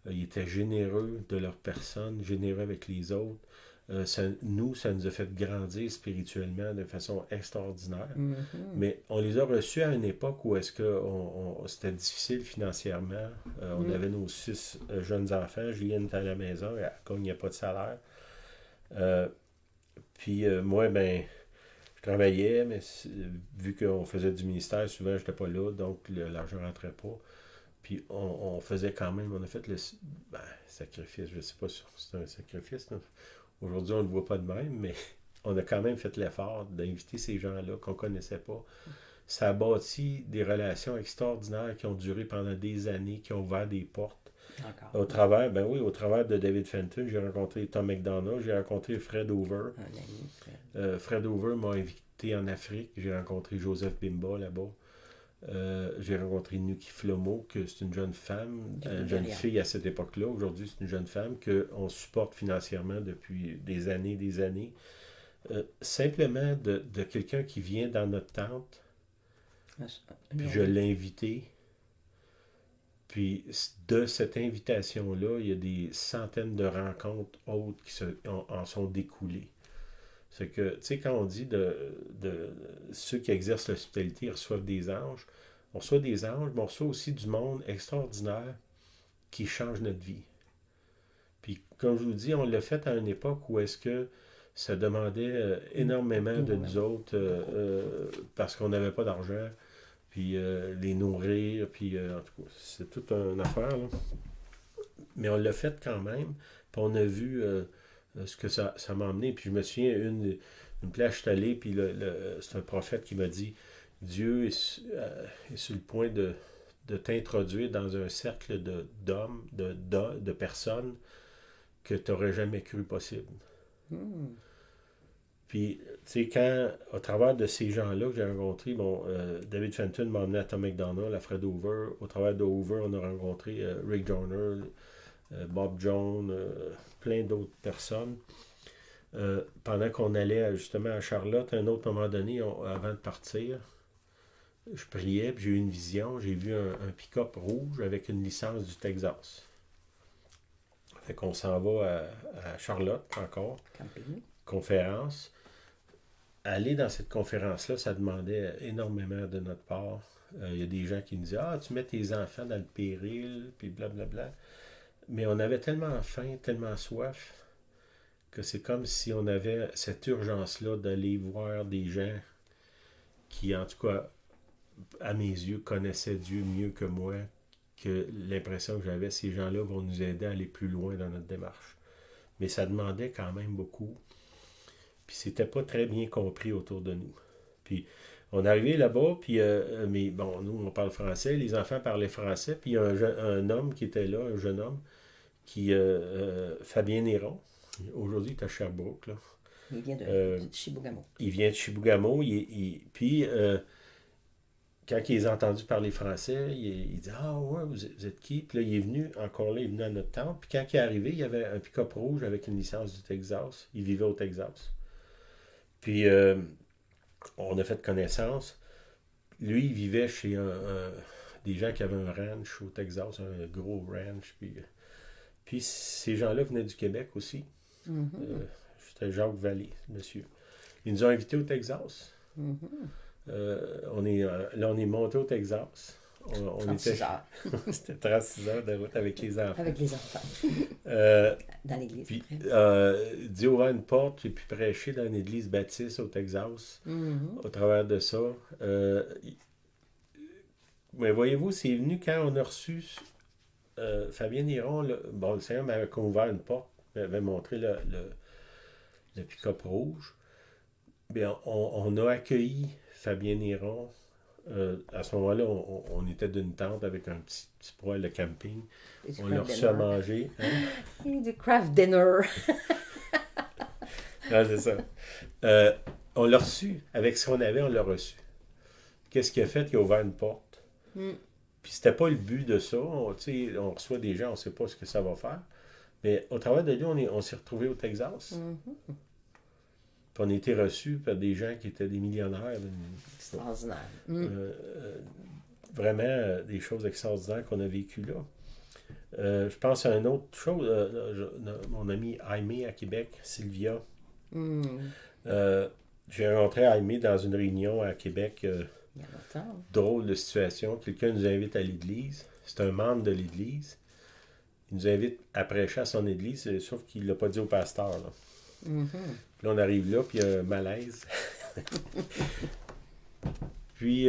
Ils étaient généreux de leur personne, généreux avec les autres. Ça nous a fait grandir spirituellement de façon extraordinaire. Mais on les a reçus à une époque où est-ce que c'était difficile financièrement. On avait nos 6 jeunes enfants. Julienne était à la maison, comme il n'y a pas de salaire. Puis moi, je travaillais, mais vu qu'on faisait du ministère, souvent je n'étais pas là, donc l'argent ne rentrait pas. Puis on faisait quand même, on a fait le sacrifice, je ne sais pas si c'est un sacrifice. Là. Aujourd'hui, on ne le voit pas de même, mais on a quand même fait l'effort d'inviter ces gens-là qu'on ne connaissait pas. Ça a bâti des relations extraordinaires qui ont duré pendant des années, qui ont ouvert des portes. Encore. Au travers de David Fenton, j'ai rencontré Tom McDonald, j'ai rencontré Fred Hoover. Fred Hoover m'a invité en Afrique, j'ai rencontré Joseph Bimba là-bas. J'ai rencontré Nuki Flomo, que c'est une jeune femme, Du une jeune Libéria. fille à cette époque-là. Aujourd'hui, c'est une jeune femme qu'on supporte financièrement depuis des années, des années. Simplement de quelqu'un qui vient dans notre tente, puis je l'ai invité. Puis de cette invitation-là, il y a des centaines de rencontres autres qui en sont découlées. C'est que, tu sais, quand on dit de ceux qui exercent l'hospitalité reçoivent des anges, on reçoit des anges, mais on reçoit aussi du monde extraordinaire qui change notre vie. Puis, comme je vous dis, on l'a fait à une époque où est-ce que ça demandait énormément de nous autres parce qu'on n'avait pas d'argent, puis les nourrir, puis en tout cas, c'est toute une affaire, là. Mais on l'a fait quand même, puis on a vu ce que ça m'a emmené. Puis je me souviens, une place, je suis allé, puis c'est un prophète qui m'a dit, Dieu est sur le point de t'introduire dans un cercle d'hommes, de personnes que tu n'aurais jamais cru possible. Puis, tu sais, au travers de ces gens-là que j'ai rencontrés, David Fenton m'a emmené à Tom McDonald, à Fred Hoover. Au travers de Hoover, on a rencontré Rick Joyner, Bob Jones, plein d'autres personnes. Pendant qu'on allait justement à Charlotte, à un autre moment donné, avant de partir, je priais, puis j'ai eu une vision. J'ai vu un pick-up rouge avec une licence du Texas. Fait qu'on s'en va à Charlotte encore. Camping. Conférence. Aller dans cette conférence-là, ça demandait énormément de notre part. Il y a des gens qui nous disaient « Ah, tu mets tes enfants dans le péril, puis blablabla. » Mais on avait tellement faim, tellement soif, que c'est comme si on avait cette urgence-là d'aller voir des gens qui, en tout cas, à mes yeux, connaissaient Dieu mieux que moi, que l'impression que j'avais, ces gens-là vont nous aider à aller plus loin dans notre démarche. Mais ça demandait quand même beaucoup. Puis c'était pas très bien compris autour de nous. Puis on est arrivé là-bas, puis mais bon, nous on parle français, les enfants parlaient français, puis il y a un homme qui était là, un jeune homme, Fabien Néron, aujourd'hui il est à Sherbrooke, là. Il vient de Chibougamau. Il vient de Chibougamau, puis quand il a entendu parler français, il dit « Ah ouais, vous êtes qui? » Puis là, il est venu à notre tente, puis quand il est arrivé, il y avait un pick-up rouge avec une licence du Texas. Il vivait au Texas. Puis, on a fait connaissance. Lui, il vivait chez des gens qui avaient un ranch au Texas, un gros ranch. Puis ces gens-là venaient du Québec aussi. C'était Jacques Vallée, monsieur. Ils nous ont invités au Texas. On est monté au Texas. On 36 heures. C'était 36 heures de route avec les enfants. Avec les enfants. Dans l'église. Puis, Dieu ouvert une porte, j'ai pu prêcher dans une église baptiste au Texas. Au travers de ça. Mais voyez-vous, c'est venu quand on a reçu Fabien Néron. Le Seigneur m'avait ouvert une porte, m'avait montré le pick-up rouge. Bien, on a accueilli Fabien Néron. À ce moment-là, on était d'une tente avec un petit poêle de camping. On l'a reçu à manger. Hein? Du craft dinner. Ah, c'est ça. On l'a reçu. Avec ce qu'on avait, on l'a reçu. Qu'est-ce qu'il a fait? Il a ouvert une porte. Puis c'était pas le but de ça. On reçoit des gens, on ne sait pas ce que ça va faire. Mais au travers de lui, on s'est retrouvés au Texas. Puis on a été reçus par des gens qui étaient des millionnaires. Extraordinaire. Vraiment des choses extraordinaires qu'on a vécues là. Je pense à une autre chose. Mon ami Jaime à Québec, Sylvia. J'ai rencontré Jaime dans une réunion à Québec. Il y a longtemps. Drôle de situation. Quelqu'un nous invite à l'église. C'est un membre de l'église. Il nous invite à prêcher à son église, sauf qu'il ne l'a pas dit au pasteur. Là. Puis là, on arrive là, puis il y a un malaise. Puis,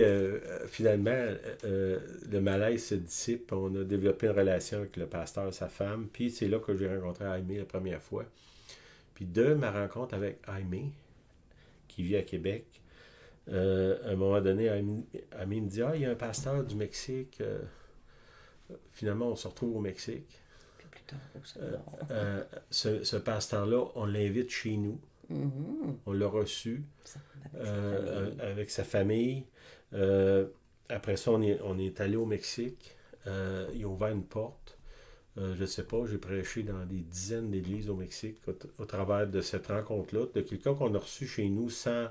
finalement, le malaise se dissipe. On a développé une relation avec le pasteur et sa femme. Puis, c'est là que j'ai rencontré Jaime la première fois. Puis, de ma rencontre avec Jaime, qui vit à Québec, à un moment donné, Jaime me dit « Ah, il y a un pasteur du Mexique. Finalement, on se retrouve au Mexique. » Puis plus tard, ce pasteur-là, on l'invite chez nous. On l'a reçu avec sa famille. après ça, on est allé au Mexique. Ils ont ouvert une porte. Je ne sais pas, j'ai prêché dans des dizaines d'églises au Mexique au travers de cette rencontre-là, de quelqu'un qu'on a reçu chez nous sans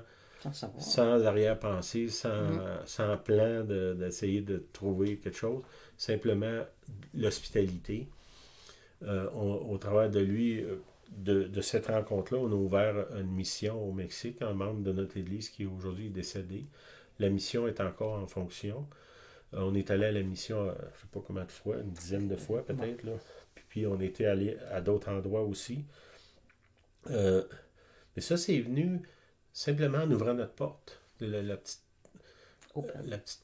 arrière-pensée, sans plan d'essayer de trouver quelque chose. Simplement l'hospitalité. Au travers de lui, de cette rencontre-là, on a ouvert une mission au Mexique, un membre de notre Église qui aujourd'hui est décédé. La mission est encore en fonction. On est allé à la mission, je ne sais pas combien de fois, une dizaine de fois peut-être. Là. Puis on était allé à d'autres endroits aussi. Mais ça, c'est venu simplement en ouvrant notre porte. La petite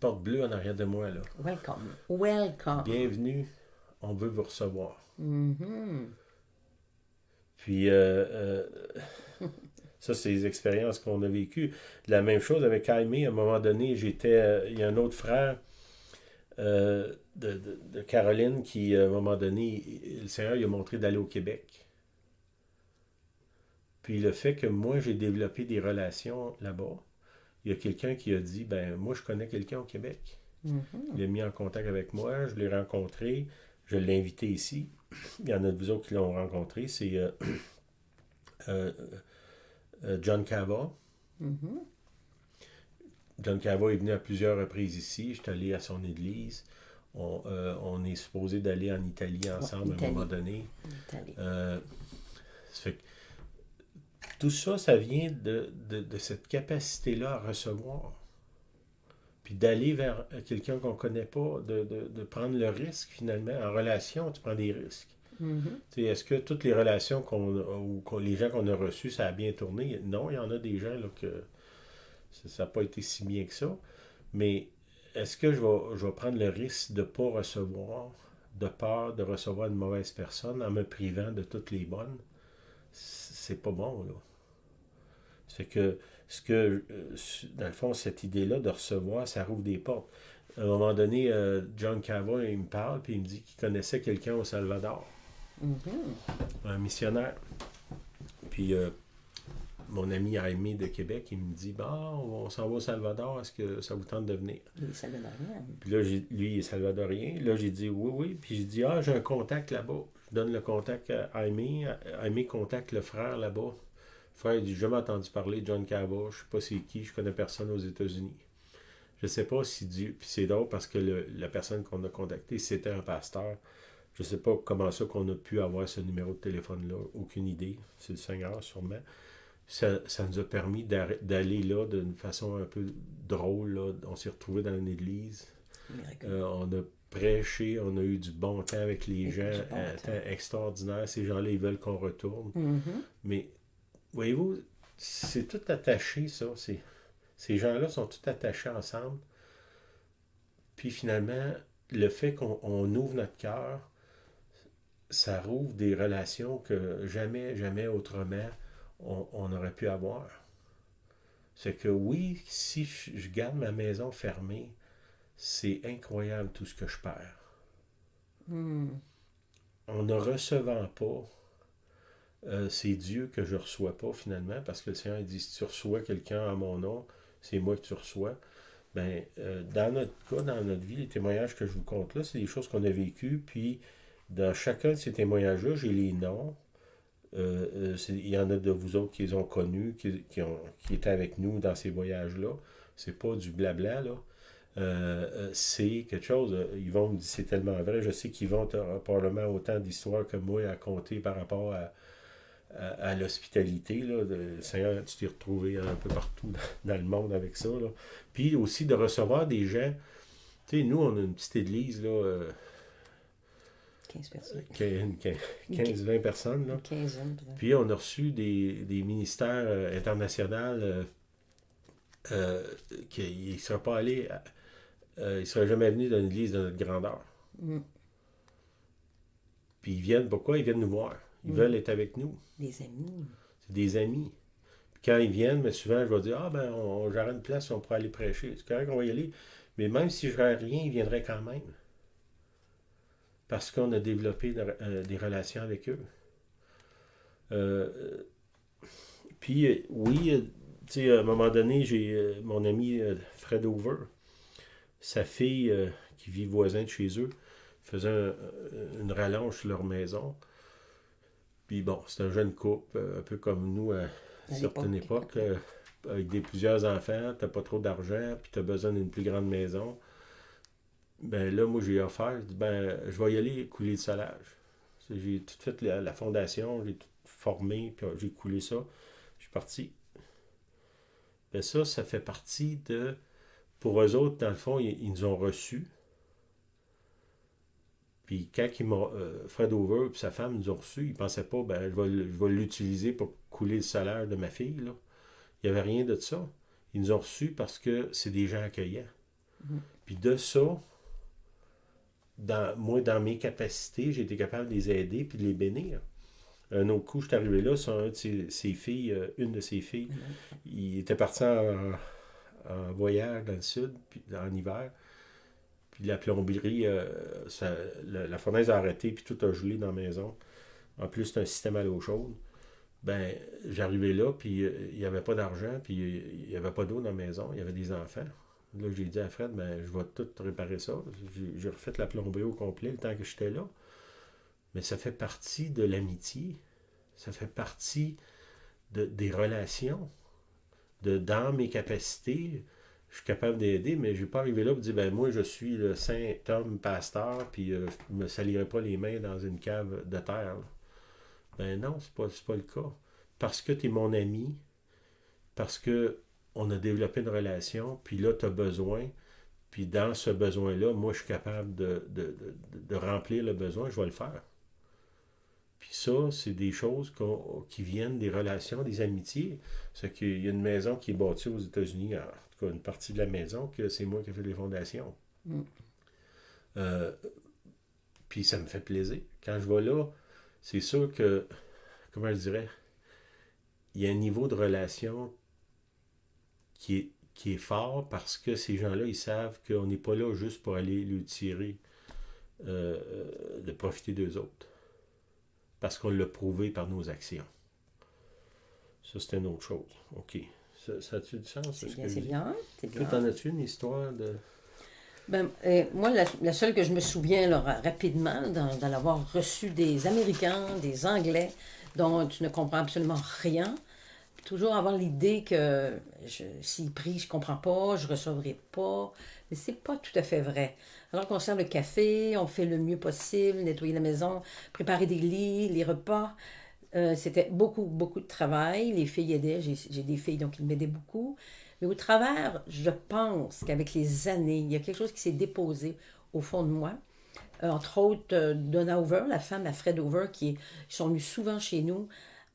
porte bleue en arrière de moi. Là. Welcome. Welcome. Bienvenue, on veut vous recevoir. Mm-hmm. Puis, ça, c'est les expériences qu'on a vécues. La même chose avec Jaime, à un moment donné, il y a un autre frère de Caroline qui, à un moment donné, le Seigneur lui a montré d'aller au Québec. Puis le fait que moi, j'ai développé des relations là-bas, il y a quelqu'un qui a dit, ben moi, je connais quelqu'un au Québec. Mm-hmm. Il a mis en contact avec moi, je l'ai rencontré, je l'ai invité ici. Il y en a de vous autres qui l'ont rencontré, c'est John Cava. Mm-hmm. John Cava est venu à plusieurs reprises ici. Je suis allé à son église. On est supposé d'aller en Italie ensemble à un moment donné. Ça fait que tout ça, ça vient de cette capacité-là à recevoir. Puis d'aller vers quelqu'un qu'on ne connaît pas, de prendre le risque finalement. En relation, tu prends des risques. Mm-hmm. Est-ce que toutes les relations les gens qu'on a reçus, ça a bien tourné? Non, il y en a des gens là, que ça n'a pas été si bien que ça. Mais est-ce que je vais prendre le risque de ne pas recevoir, de peur de recevoir une mauvaise personne en me privant de toutes les bonnes? C'est pas bon, là. Ça fait que, dans le fond, cette idée-là de recevoir, ça rouvre des portes. À un moment donné, John Cava, il me parle, puis il me dit qu'il connaissait quelqu'un au Salvador. Mm-hmm. Un missionnaire. Puis mon ami Jaime de Québec, il me dit, on s'en va au Salvador, est-ce que ça vous tente de venir? Il est salvadorien. Puis là, lui, il est salvadorien. Là, j'ai dit oui, oui. Puis j'ai dit, j'ai un contact là-bas. Je donne le contact à Jaime. Jaime contacte le frère là-bas. Le frère, il dit, j'ai jamais entendu parler de John Cava. Je sais pas c'est qui, je connais personne aux États-Unis. Je sais pas si Dieu... Puis c'est drôle parce que la personne qu'on a contactée, c'était un pasteur. Je sais pas comment ça qu'on a pu avoir ce numéro de téléphone-là. Aucune idée. C'est le Seigneur, sûrement. Ça nous a permis d'aller là d'une façon un peu drôle. Là. On s'est retrouvés dans une église. On a prêché, on a eu du bon temps avec les gens. Un temps extraordinaire. Ces gens-là, ils veulent qu'on retourne. Mm-hmm. Mais, voyez-vous, c'est tout attaché, ça. Ces gens-là sont tout attachés ensemble. Puis finalement, le fait qu'on ouvre notre cœur, ça rouvre des relations que jamais, jamais autrement on aurait pu avoir. C'est que oui, si je garde ma maison fermée, c'est incroyable tout ce que je perds. En ne recevant pas, c'est Dieu que je ne reçois pas finalement, parce que le Seigneur dit, si tu reçois quelqu'un en mon nom, c'est moi que tu reçois. Ben, dans notre cas, dans notre vie, les témoignages que je vous conte là, c'est des choses qu'on a vécues, puis dans chacun de ces témoignages-là, j'ai les noms. Il y en a de vous autres qui les ont connus, qui étaient avec nous dans ces voyages-là. C'est pas du blabla, là. C'est quelque chose. Yvon me dit c'est tellement vrai. Je sais qu'Yvon a probablement autant d'histoires que moi à compter par rapport à l'hospitalité. Là. Le Seigneur, tu t'es retrouvé un peu partout dans le monde avec ça. Là. Puis aussi de recevoir des gens. Tu sais, nous, on a une petite église, là. 15 personnes. 15-20 personnes. Là. 15 ans. Puis on a reçu des ministères internationaux qui ne seraient pas allés, ils ne seraient jamais venus dans une église de notre grandeur. Puis ils viennent, pourquoi? Ils viennent nous voir. Ils veulent être avec nous. Des amis. C'est des amis. Puis quand ils viennent, mais souvent, je vais dire, j'aurai une place, on pourra aller prêcher. C'est correct, on va y aller. Mais même si je n'aurais rien, ils viendraient quand même. Parce qu'on a développé des relations avec eux. Puis, oui, tu sais, à un moment donné, j'ai mon ami Fred Hoover. sa fille, qui vit voisin de chez eux, faisait une rallonge sur leur maison. Puis bon, c'est un jeune couple, un peu comme nous à certaines époques, avec plusieurs enfants, t'as pas trop d'argent, puis t'as besoin d'une plus grande maison. Ben là, moi, j'ai offert, je dis, ben, je vais y aller couler le solage. J'ai tout fait la fondation, j'ai tout formé, puis j'ai coulé ça. Je suis parti. Ben ça fait partie de... Pour eux autres, dans le fond, ils nous ont reçus. Puis quand Fred Over et sa femme nous ont reçus, ils ne pensaient pas, ben, je vais l'utiliser pour couler le salaire de ma fille. Là. Il n'y avait rien de ça. Ils nous ont reçus parce que c'est des gens accueillants. Puis de ça, moi, dans mes capacités, j'ai été capable de les aider puis de les bénir. Un autre coup, je suis arrivé là, sur ses filles, une de ses filles, il était parti en voyage dans le sud, puis en hiver. Puis la plomberie, la fournaise a arrêté, puis tout a gelé dans la maison. En plus, c'est un système à l'eau chaude. Ben, j'arrivais là, puis il n'y avait pas d'argent, puis il n'y avait pas d'eau dans la maison. Il y avait des enfants. Là, j'ai dit à Fred, ben, je vais tout réparer ça. J'ai refait la plomberie au complet le temps que j'étais là. Mais ça fait partie de l'amitié. Ça fait partie des relations. Dans mes capacités, je suis capable d'aider, mais je ne vais pas arriver là et dire, ben moi, je suis le saint homme pasteur, puis je ne me salirai pas les mains dans une cave de terre. Là. Ben non, c'est pas le cas. Parce que tu es mon ami, parce que on a développé une relation, puis là, tu as besoin, puis dans ce besoin-là, moi, je suis capable de remplir le besoin, je vais le faire. Puis ça, c'est des choses qui viennent des relations, des amitiés. C'est qu'il y a une maison qui est bâtie aux États-Unis, en tout cas une partie de la maison, que c'est moi qui ai fait les fondations. Puis ça me fait plaisir. Quand je vais là, c'est sûr que, comment je dirais, il y a un niveau de relation qui est fort parce que ces gens-là, ils savent qu'on n'est pas là juste pour aller lui tirer, de profiter d'eux autres. Parce qu'on l'a prouvé par nos actions. Ça, c'était une autre chose. OK. Ça a-tu du sens? C'est bien. Toi, t'en as-tu une histoire de... Ben, moi, la seule que je me souviens là, rapidement, d'en avoir reçu des Américains, des Anglais, dont tu ne comprends absolument rien, toujours avoir l'idée que s'ils prient, je ne comprends pas, je ne recevrai pas. Mais c'est pas tout à fait vrai. Alors qu'on sert le café, on fait le mieux possible, nettoyer la maison, préparer des lits, les repas. C'était beaucoup, beaucoup de travail. Les filles aidaient. J'ai des filles, donc ils m'aidaient beaucoup. Mais au travers, je pense qu'avec les années, il y a quelque chose qui s'est déposé au fond de moi. Entre autres, Donna Over, la femme à Fred Over, ils sont venus souvent chez nous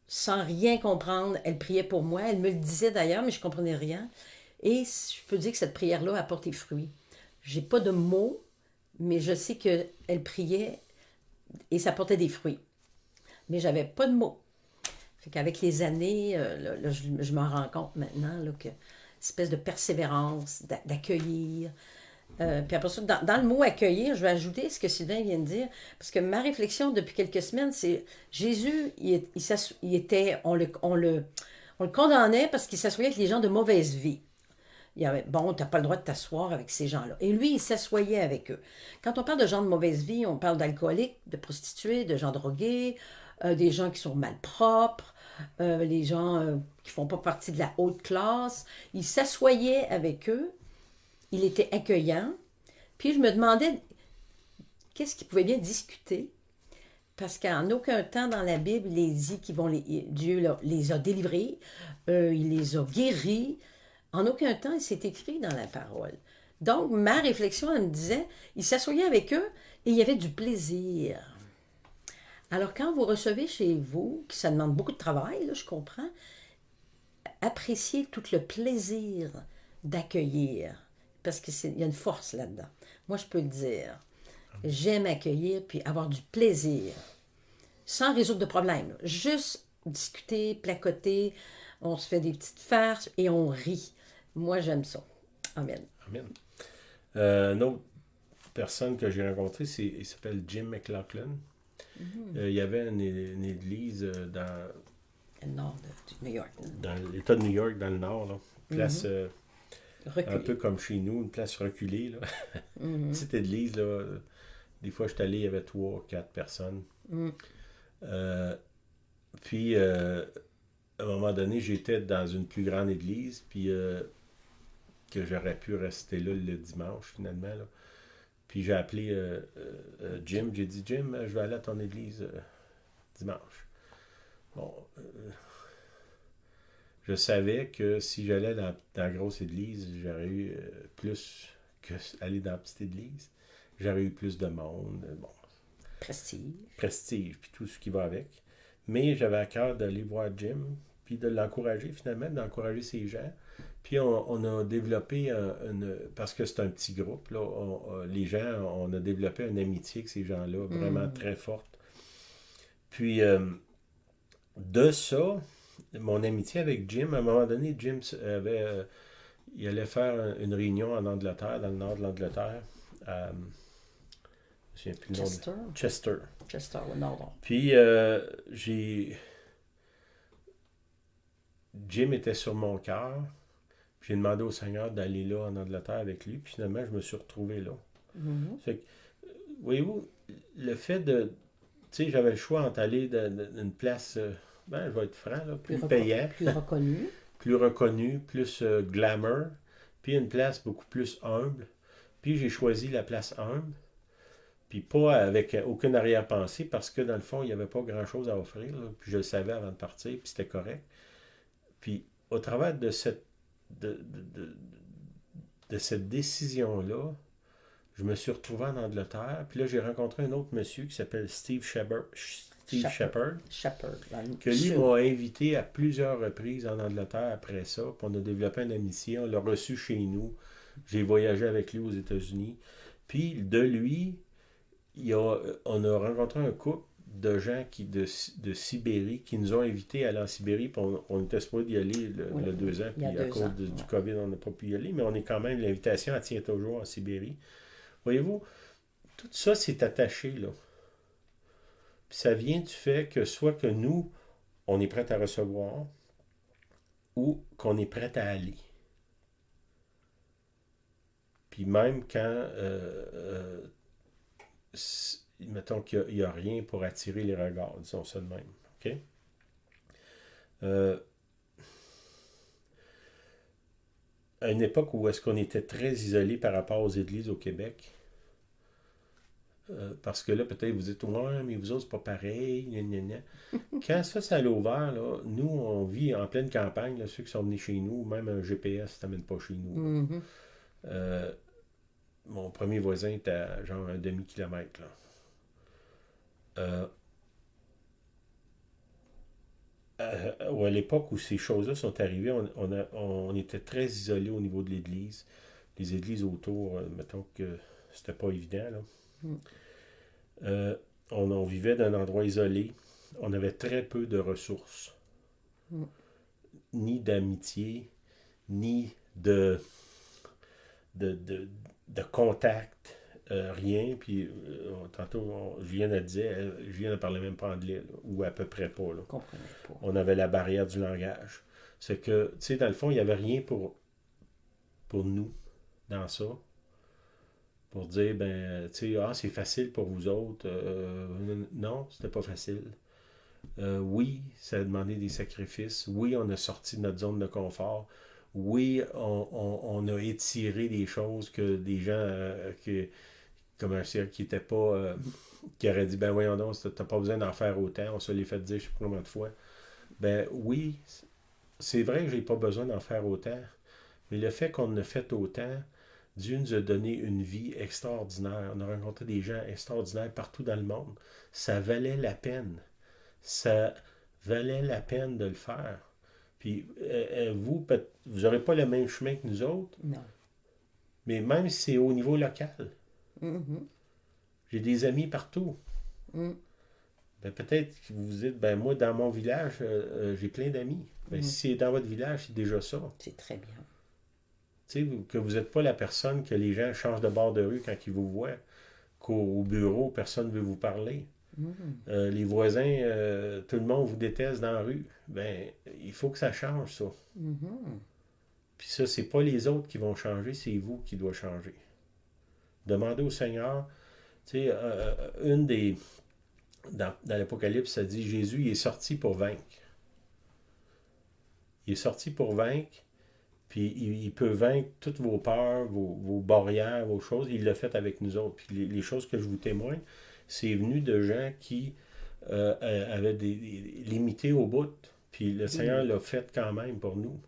sans rien comprendre. Elle priait pour moi. Elle me le disait d'ailleurs, mais je ne comprenais rien. Et je peux dire que cette prière-là a porté fruit. Je n'ai pas de mots, mais je sais qu'elle priait et ça portait des fruits. Mais je n'avais pas de mots. Fait qu'avec les années, là, je m'en rends compte maintenant, là, que espèce de persévérance, d'accueillir. Puis après ça, dans le mot accueillir, je vais ajouter ce que Sylvain vient de dire, parce que ma réflexion depuis quelques semaines, c'est Jésus, on le condamnait parce qu'il s'assoyait avec les gens de mauvaise vie. Il y avait, bon, tu n'as pas le droit de t'asseoir avec ces gens-là. Et lui, il s'assoyait avec eux. Quand on parle de gens de mauvaise vie, on parle d'alcooliques, de prostituées, de gens drogués, des gens qui sont malpropres, les gens qui ne font pas partie de la haute classe. Il s'assoyait avec eux, il était accueillant. Puis je me demandais qu'est-ce qu'ils pouvaient bien discuter, parce qu'en aucun temps dans la Bible, il dit Dieu les a délivrés, il les a guéris. En aucun temps, il s'est écrit dans la parole. Donc, ma réflexion, elle me disait, il s'assoyait avec eux et il y avait du plaisir. Alors, quand vous recevez chez vous, ça demande beaucoup de travail, là, je comprends, appréciez tout le plaisir d'accueillir, parce qu'il y a une force là-dedans. Moi, je peux le dire. J'aime accueillir puis avoir du plaisir, sans résoudre de problème. Juste discuter, placoter, on se fait des petites farces et on rit. Moi, j'aime ça. Amen. Amen. Une autre personne que j'ai rencontrée, il s'appelle Jim McLaughlin. Il y avait une église dans... Le nord de New York. Dans l'État de New York, dans le nord, là. Place un peu comme chez nous, une place reculée, là. Une petite église, là. Des fois, je suis allé, il y avait 3 ou 4 personnes. Puis, à un moment donné, j'étais dans une plus grande église, puis que j'aurais pu rester là le dimanche, finalement, là. Puis j'ai appelé Jim, j'ai dit, Jim, je vais aller à ton église dimanche. Bon, je savais que si j'allais dans la grosse église, j'aurais eu plus que aller dans la petite église. J'aurais eu plus de monde, bon. Prestige, puis tout ce qui va avec. Mais j'avais à cœur d'aller voir Jim, puis de l'encourager finalement, d'encourager ces gens. Puis on a développé parce que c'est un petit groupe, là, les gens, on a développé une amitié avec ces gens-là, vraiment très forte. Puis de ça, mon amitié avec Jim, à un moment donné, Jim il allait faire une réunion en Angleterre, dans le nord de l'Angleterre, à je ne sais plus le nom. Chester. Chester, au nord. Puis Jim était sur mon cœur. J'ai demandé au Seigneur d'aller là en Angleterre avec lui. Puis finalement, je me suis retrouvé là. Fait que, voyez-vous, le fait de... Tu sais, j'avais le choix entre aller dans une place, je vais être franc, là, plus payant. Plus reconnu. Plus reconnu, plus glamour. Puis une place beaucoup plus humble. Puis j'ai choisi la place humble. Puis pas avec aucune arrière-pensée, parce que dans le fond, il n'y avait pas grand-chose à offrir. Là. Puis je le savais avant de partir, puis c'était correct. Puis au travers de cette décision-là, je me suis retrouvé en Angleterre. Puis là, j'ai rencontré un autre monsieur qui s'appelle Steve Shepherd. Que lui m'a invité à plusieurs reprises en Angleterre après ça. Puis on a développé une amitié. On l'a reçu chez nous. J'ai voyagé avec lui aux États-Unis. Puis de lui... on a rencontré un couple de gens de Sibérie qui nous ont invités à aller en Sibérie. Puis on était supposé y aller le 2 ans. Puis à cause du COVID, on n'a pas pu y aller. Mais on est quand même, l'invitation, elle tient toujours en Sibérie. Voyez-vous, tout ça, c'est attaché, là. Puis ça vient du fait que soit que nous, on est prêt à recevoir ou qu'on est prêt à aller. Puis même quand... mettons qu'il n'y a rien pour attirer les regards, disons ça de même. OK? À une époque où est-ce qu'on était très isolé par rapport aux églises au Québec, parce que là, peut-être vous dites, ouais, mais vous autres, c'est pas pareil, gna, gna, gna. Quand ça allait ouvert, là, nous, on vit en pleine campagne, là, ceux qui sont venus chez nous, même un GPS ne t'amène pas chez nous. Mon premier voisin était à genre un demi-kilomètre. Là. À l'époque où ces choses-là sont arrivées, on était très isolés au niveau de l'Église. Les églises autour, mettons que c'était pas évident. Là. On vivait dans un endroit isolé. On avait très peu de ressources. Ni d'amitié, ni de contact, rien. Puis tantôt, Julienne disait, Julienne ne parlait même pas anglais, là, ou à peu près pas. Là. Comprenez pas. On avait la barrière du langage. C'est que, tu sais, dans le fond, il n'y avait rien pour nous dans ça. Pour dire, ben, tu sais, c'est facile pour vous autres. Non, c'était pas facile. Oui, ça a demandé des sacrifices. Oui, on a sorti de notre zone de confort. Oui, on a étiré des choses que des gens qui n'étaient pas... qui auraient dit, ben voyons donc, t'as pas besoin d'en faire autant. On se l'est fait dire je sais pas combien de fois. Ben oui, c'est vrai que j'ai pas besoin d'en faire autant. Mais le fait qu'on en a fait autant, Dieu nous a donné une vie extraordinaire. On a rencontré des gens extraordinaires partout dans le monde. Ça valait la peine. Ça valait la peine de le faire. Puis vous n'aurez pas le même chemin que nous autres. Non. Mais même si c'est au niveau local. J'ai des amis partout. Ben, peut-être que vous vous dites, ben moi, dans mon village, j'ai plein d'amis. Ben, si c'est dans votre village, c'est déjà ça. C'est très bien. Tu sais, que vous n'êtes pas la personne que les gens changent de bord de rue quand ils vous voient. Qu'au bureau, personne ne veut vous parler. Les voisins, tout le monde vous déteste dans la rue. Ben, il faut que ça change, ça. Puis ça, c'est pas les autres qui vont changer, c'est vous qui doivent changer. Demandez au Seigneur, tu sais, dans l'Apocalypse, ça dit, Jésus, il est sorti pour vaincre. Il est sorti pour vaincre, puis il peut vaincre toutes vos peurs, vos barrières, vos choses. Il l'a fait avec nous autres. Puis les choses que je vous témoigne, c'est venu de gens qui avaient limités au bout. Puis le Seigneur l'a fait quand même pour nous.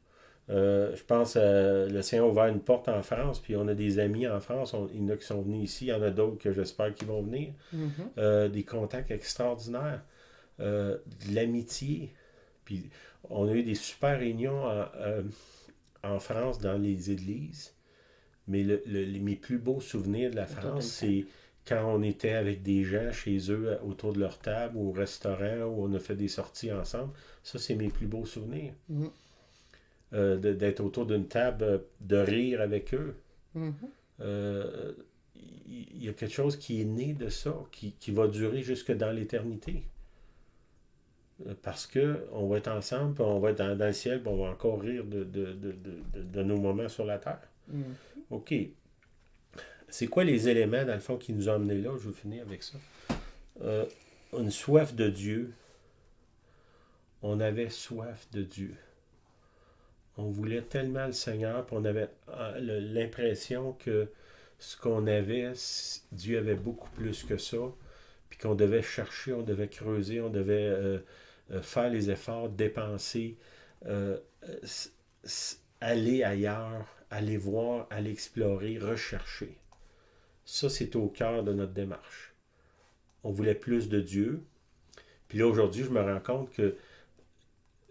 Je pense que le Seigneur a ouvert une porte en France, puis on a des amis en France. Il y en a qui sont venus ici, il y en a d'autres que j'espère qu'ils vont venir. Des contacts extraordinaires, de l'amitié. Puis on a eu des super réunions en France dans les églises. Mais mes plus beaux souvenirs de la France, c'est quand on était avec des gens chez eux autour de leur table ou au restaurant où on a fait des sorties ensemble. Ça, c'est mes plus beaux souvenirs. D'être autour d'une table, de rire avec eux. Il y a quelque chose qui est né de ça, qui va durer jusque dans l'éternité. Parce qu'on va être ensemble, puis on va être dans le ciel, puis on va encore rire de nos moments sur la terre. OK. C'est quoi les éléments, dans le fond, qui nous ont amenés là? Je vais finir avec ça. Une soif de Dieu. On avait soif de Dieu. On voulait tellement le Seigneur, puis on avait l'impression que ce qu'on avait, Dieu avait beaucoup plus que ça, puis qu'on devait chercher, on devait creuser, on devait faire les efforts, dépenser, aller ailleurs, aller voir, aller explorer, rechercher. Ça, c'est au cœur de notre démarche. On voulait plus de Dieu. Puis là, aujourd'hui, je me rends compte que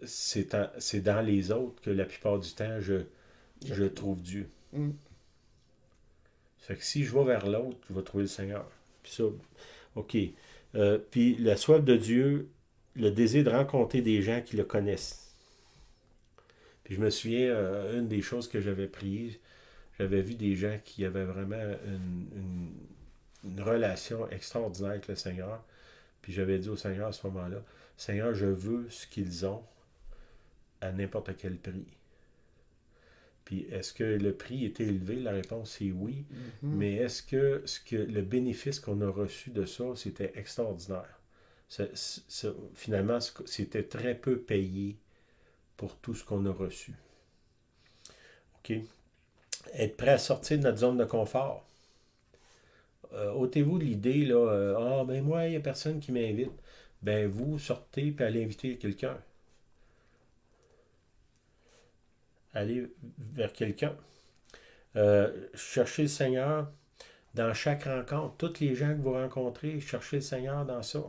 c'est dans les autres que la plupart du temps, je trouve Dieu. Fait que si je vais vers l'autre, je vais trouver le Seigneur. Puis ça, OK. Puis la soif de Dieu, le désir de rencontrer des gens qui le connaissent. Puis je me souviens, une des choses que j'avais priées, j'avais vu des gens qui avaient vraiment une relation extraordinaire avec le Seigneur. Puis j'avais dit au Seigneur à ce moment-là, Seigneur, je veux ce qu'ils ont à n'importe quel prix. Puis est-ce que le prix était élevé? La réponse est oui. Mais est-ce que, le bénéfice qu'on a reçu de ça, c'était extraordinaire? Finalement, c'était très peu payé pour tout ce qu'on a reçu. OK? Être prêt à sortir de notre zone de confort. Ôtez-vous de l'idée, là, ben moi, il n'y a personne qui m'invite. Ben vous, sortez et allez inviter quelqu'un. Allez vers quelqu'un. Cherchez le Seigneur dans chaque rencontre. Toutes les gens que vous rencontrez, cherchez le Seigneur dans ça.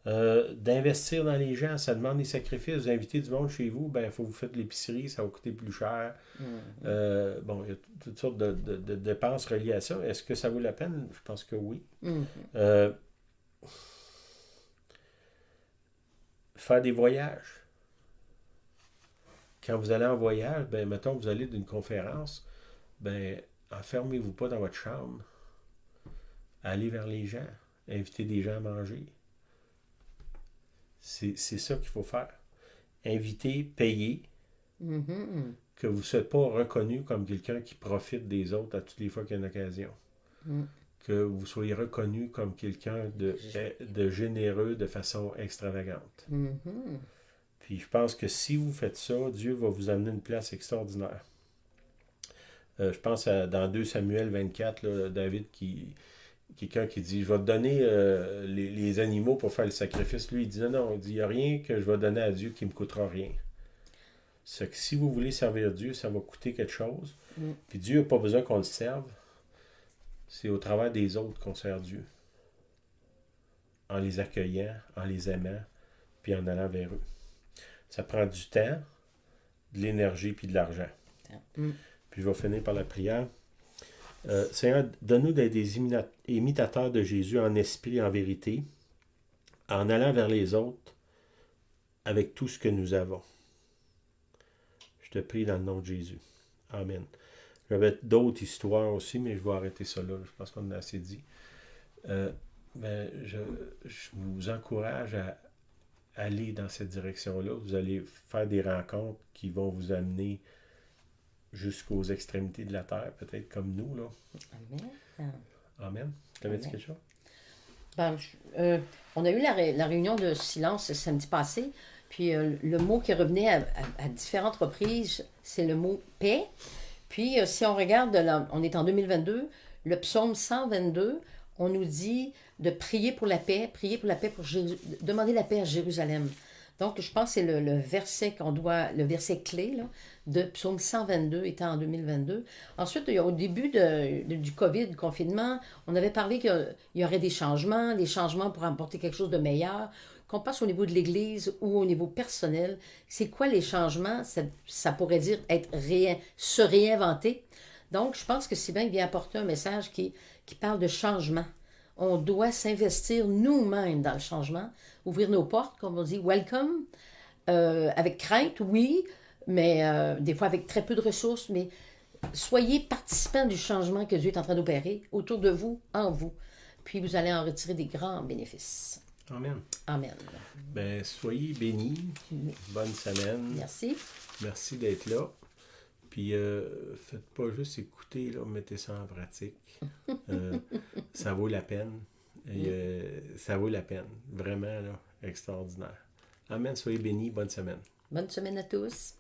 D'investir dans les gens, ça demande des sacrifices. Vous invitez du monde chez vous, ben il faut que vous faites l'épicerie, ça va coûter plus cher. Bon, il y a toutes sortes de dépenses reliées à ça. Est-ce que ça vaut la peine? Je pense que oui. Faire des voyages. Quand vous allez en voyage, ben mettons que vous allez d'une conférence, ben enfermez-vous pas dans votre chambre. Allez vers les gens. Invitez des gens à manger. C'est ça qu'il faut faire. Inviter, payer, que vous ne soyez pas reconnu comme quelqu'un qui profite des autres à toutes les fois qu'il y a une occasion. Que vous soyez reconnu comme quelqu'un de généreux de façon extravagante. Puis je pense que si vous faites ça, Dieu va vous amener une place extraordinaire. Je pense dans 2 Samuel 24, là, David quelqu'un qui dit, je vais te donner les animaux pour faire le sacrifice. Lui, il dit, non, il dit, il n'y a rien que je vais donner à Dieu qui ne me coûtera rien. C'est que si vous voulez servir Dieu, ça va coûter quelque chose. Puis Dieu n'a pas besoin qu'on le serve. C'est au travers des autres qu'on sert Dieu. En les accueillant, en les aimant, puis en allant vers eux. Ça prend du temps, de l'énergie, puis de l'argent. Puis je vais finir par la prière. Seigneur, donne-nous d'être des imitateurs de Jésus en esprit et en vérité, en allant vers les autres avec tout ce que nous avons. Je te prie dans le nom de Jésus. Amen. J'avais d'autres histoires aussi, mais je vais arrêter ça là. Je pense qu'on a assez dit. Je vous encourage à aller dans cette direction-là. Vous allez faire des rencontres qui vont vous amener jusqu'aux extrémités de la terre, peut-être comme nous, là. Amen. Amen. T'avais-tu Amen. quelque chose? Ben, on a eu la réunion de silence samedi passé, puis le mot qui revenait à différentes reprises, c'est le mot paix. Puis si on regarde, on est en 2022, le psaume 122, on nous dit de prier pour la paix, demander la paix à Jérusalem. Donc, je pense que c'est le verset le verset clé là, de Psaume 122, étant en 2022. Ensuite, au début du COVID, du confinement, on avait parlé qu'il y aurait des changements pour apporter quelque chose de meilleur. Qu'on passe au niveau de l'Église ou au niveau personnel, c'est quoi les changements? Ça pourrait dire se réinventer. Donc, je pense que c'est bien qu'il vient apporter un message qui parle de changement. On doit s'investir nous-mêmes dans le changement, ouvrir nos portes, comme on dit, welcome, avec crainte, oui, mais des fois avec très peu de ressources, mais soyez participants du changement que Dieu est en train d'opérer autour de vous, en vous. Puis vous allez en retirer des grands bénéfices. Amen. Amen. Ben, soyez bénis. Bonne semaine. Merci. Merci d'être là. Puis, faites pas juste écouter, là, mettez ça en pratique. Ça vaut la peine. Et, ça vaut la peine. Vraiment, là, extraordinaire. Amen. Soyez bénis. Bonne semaine. Bonne semaine à tous.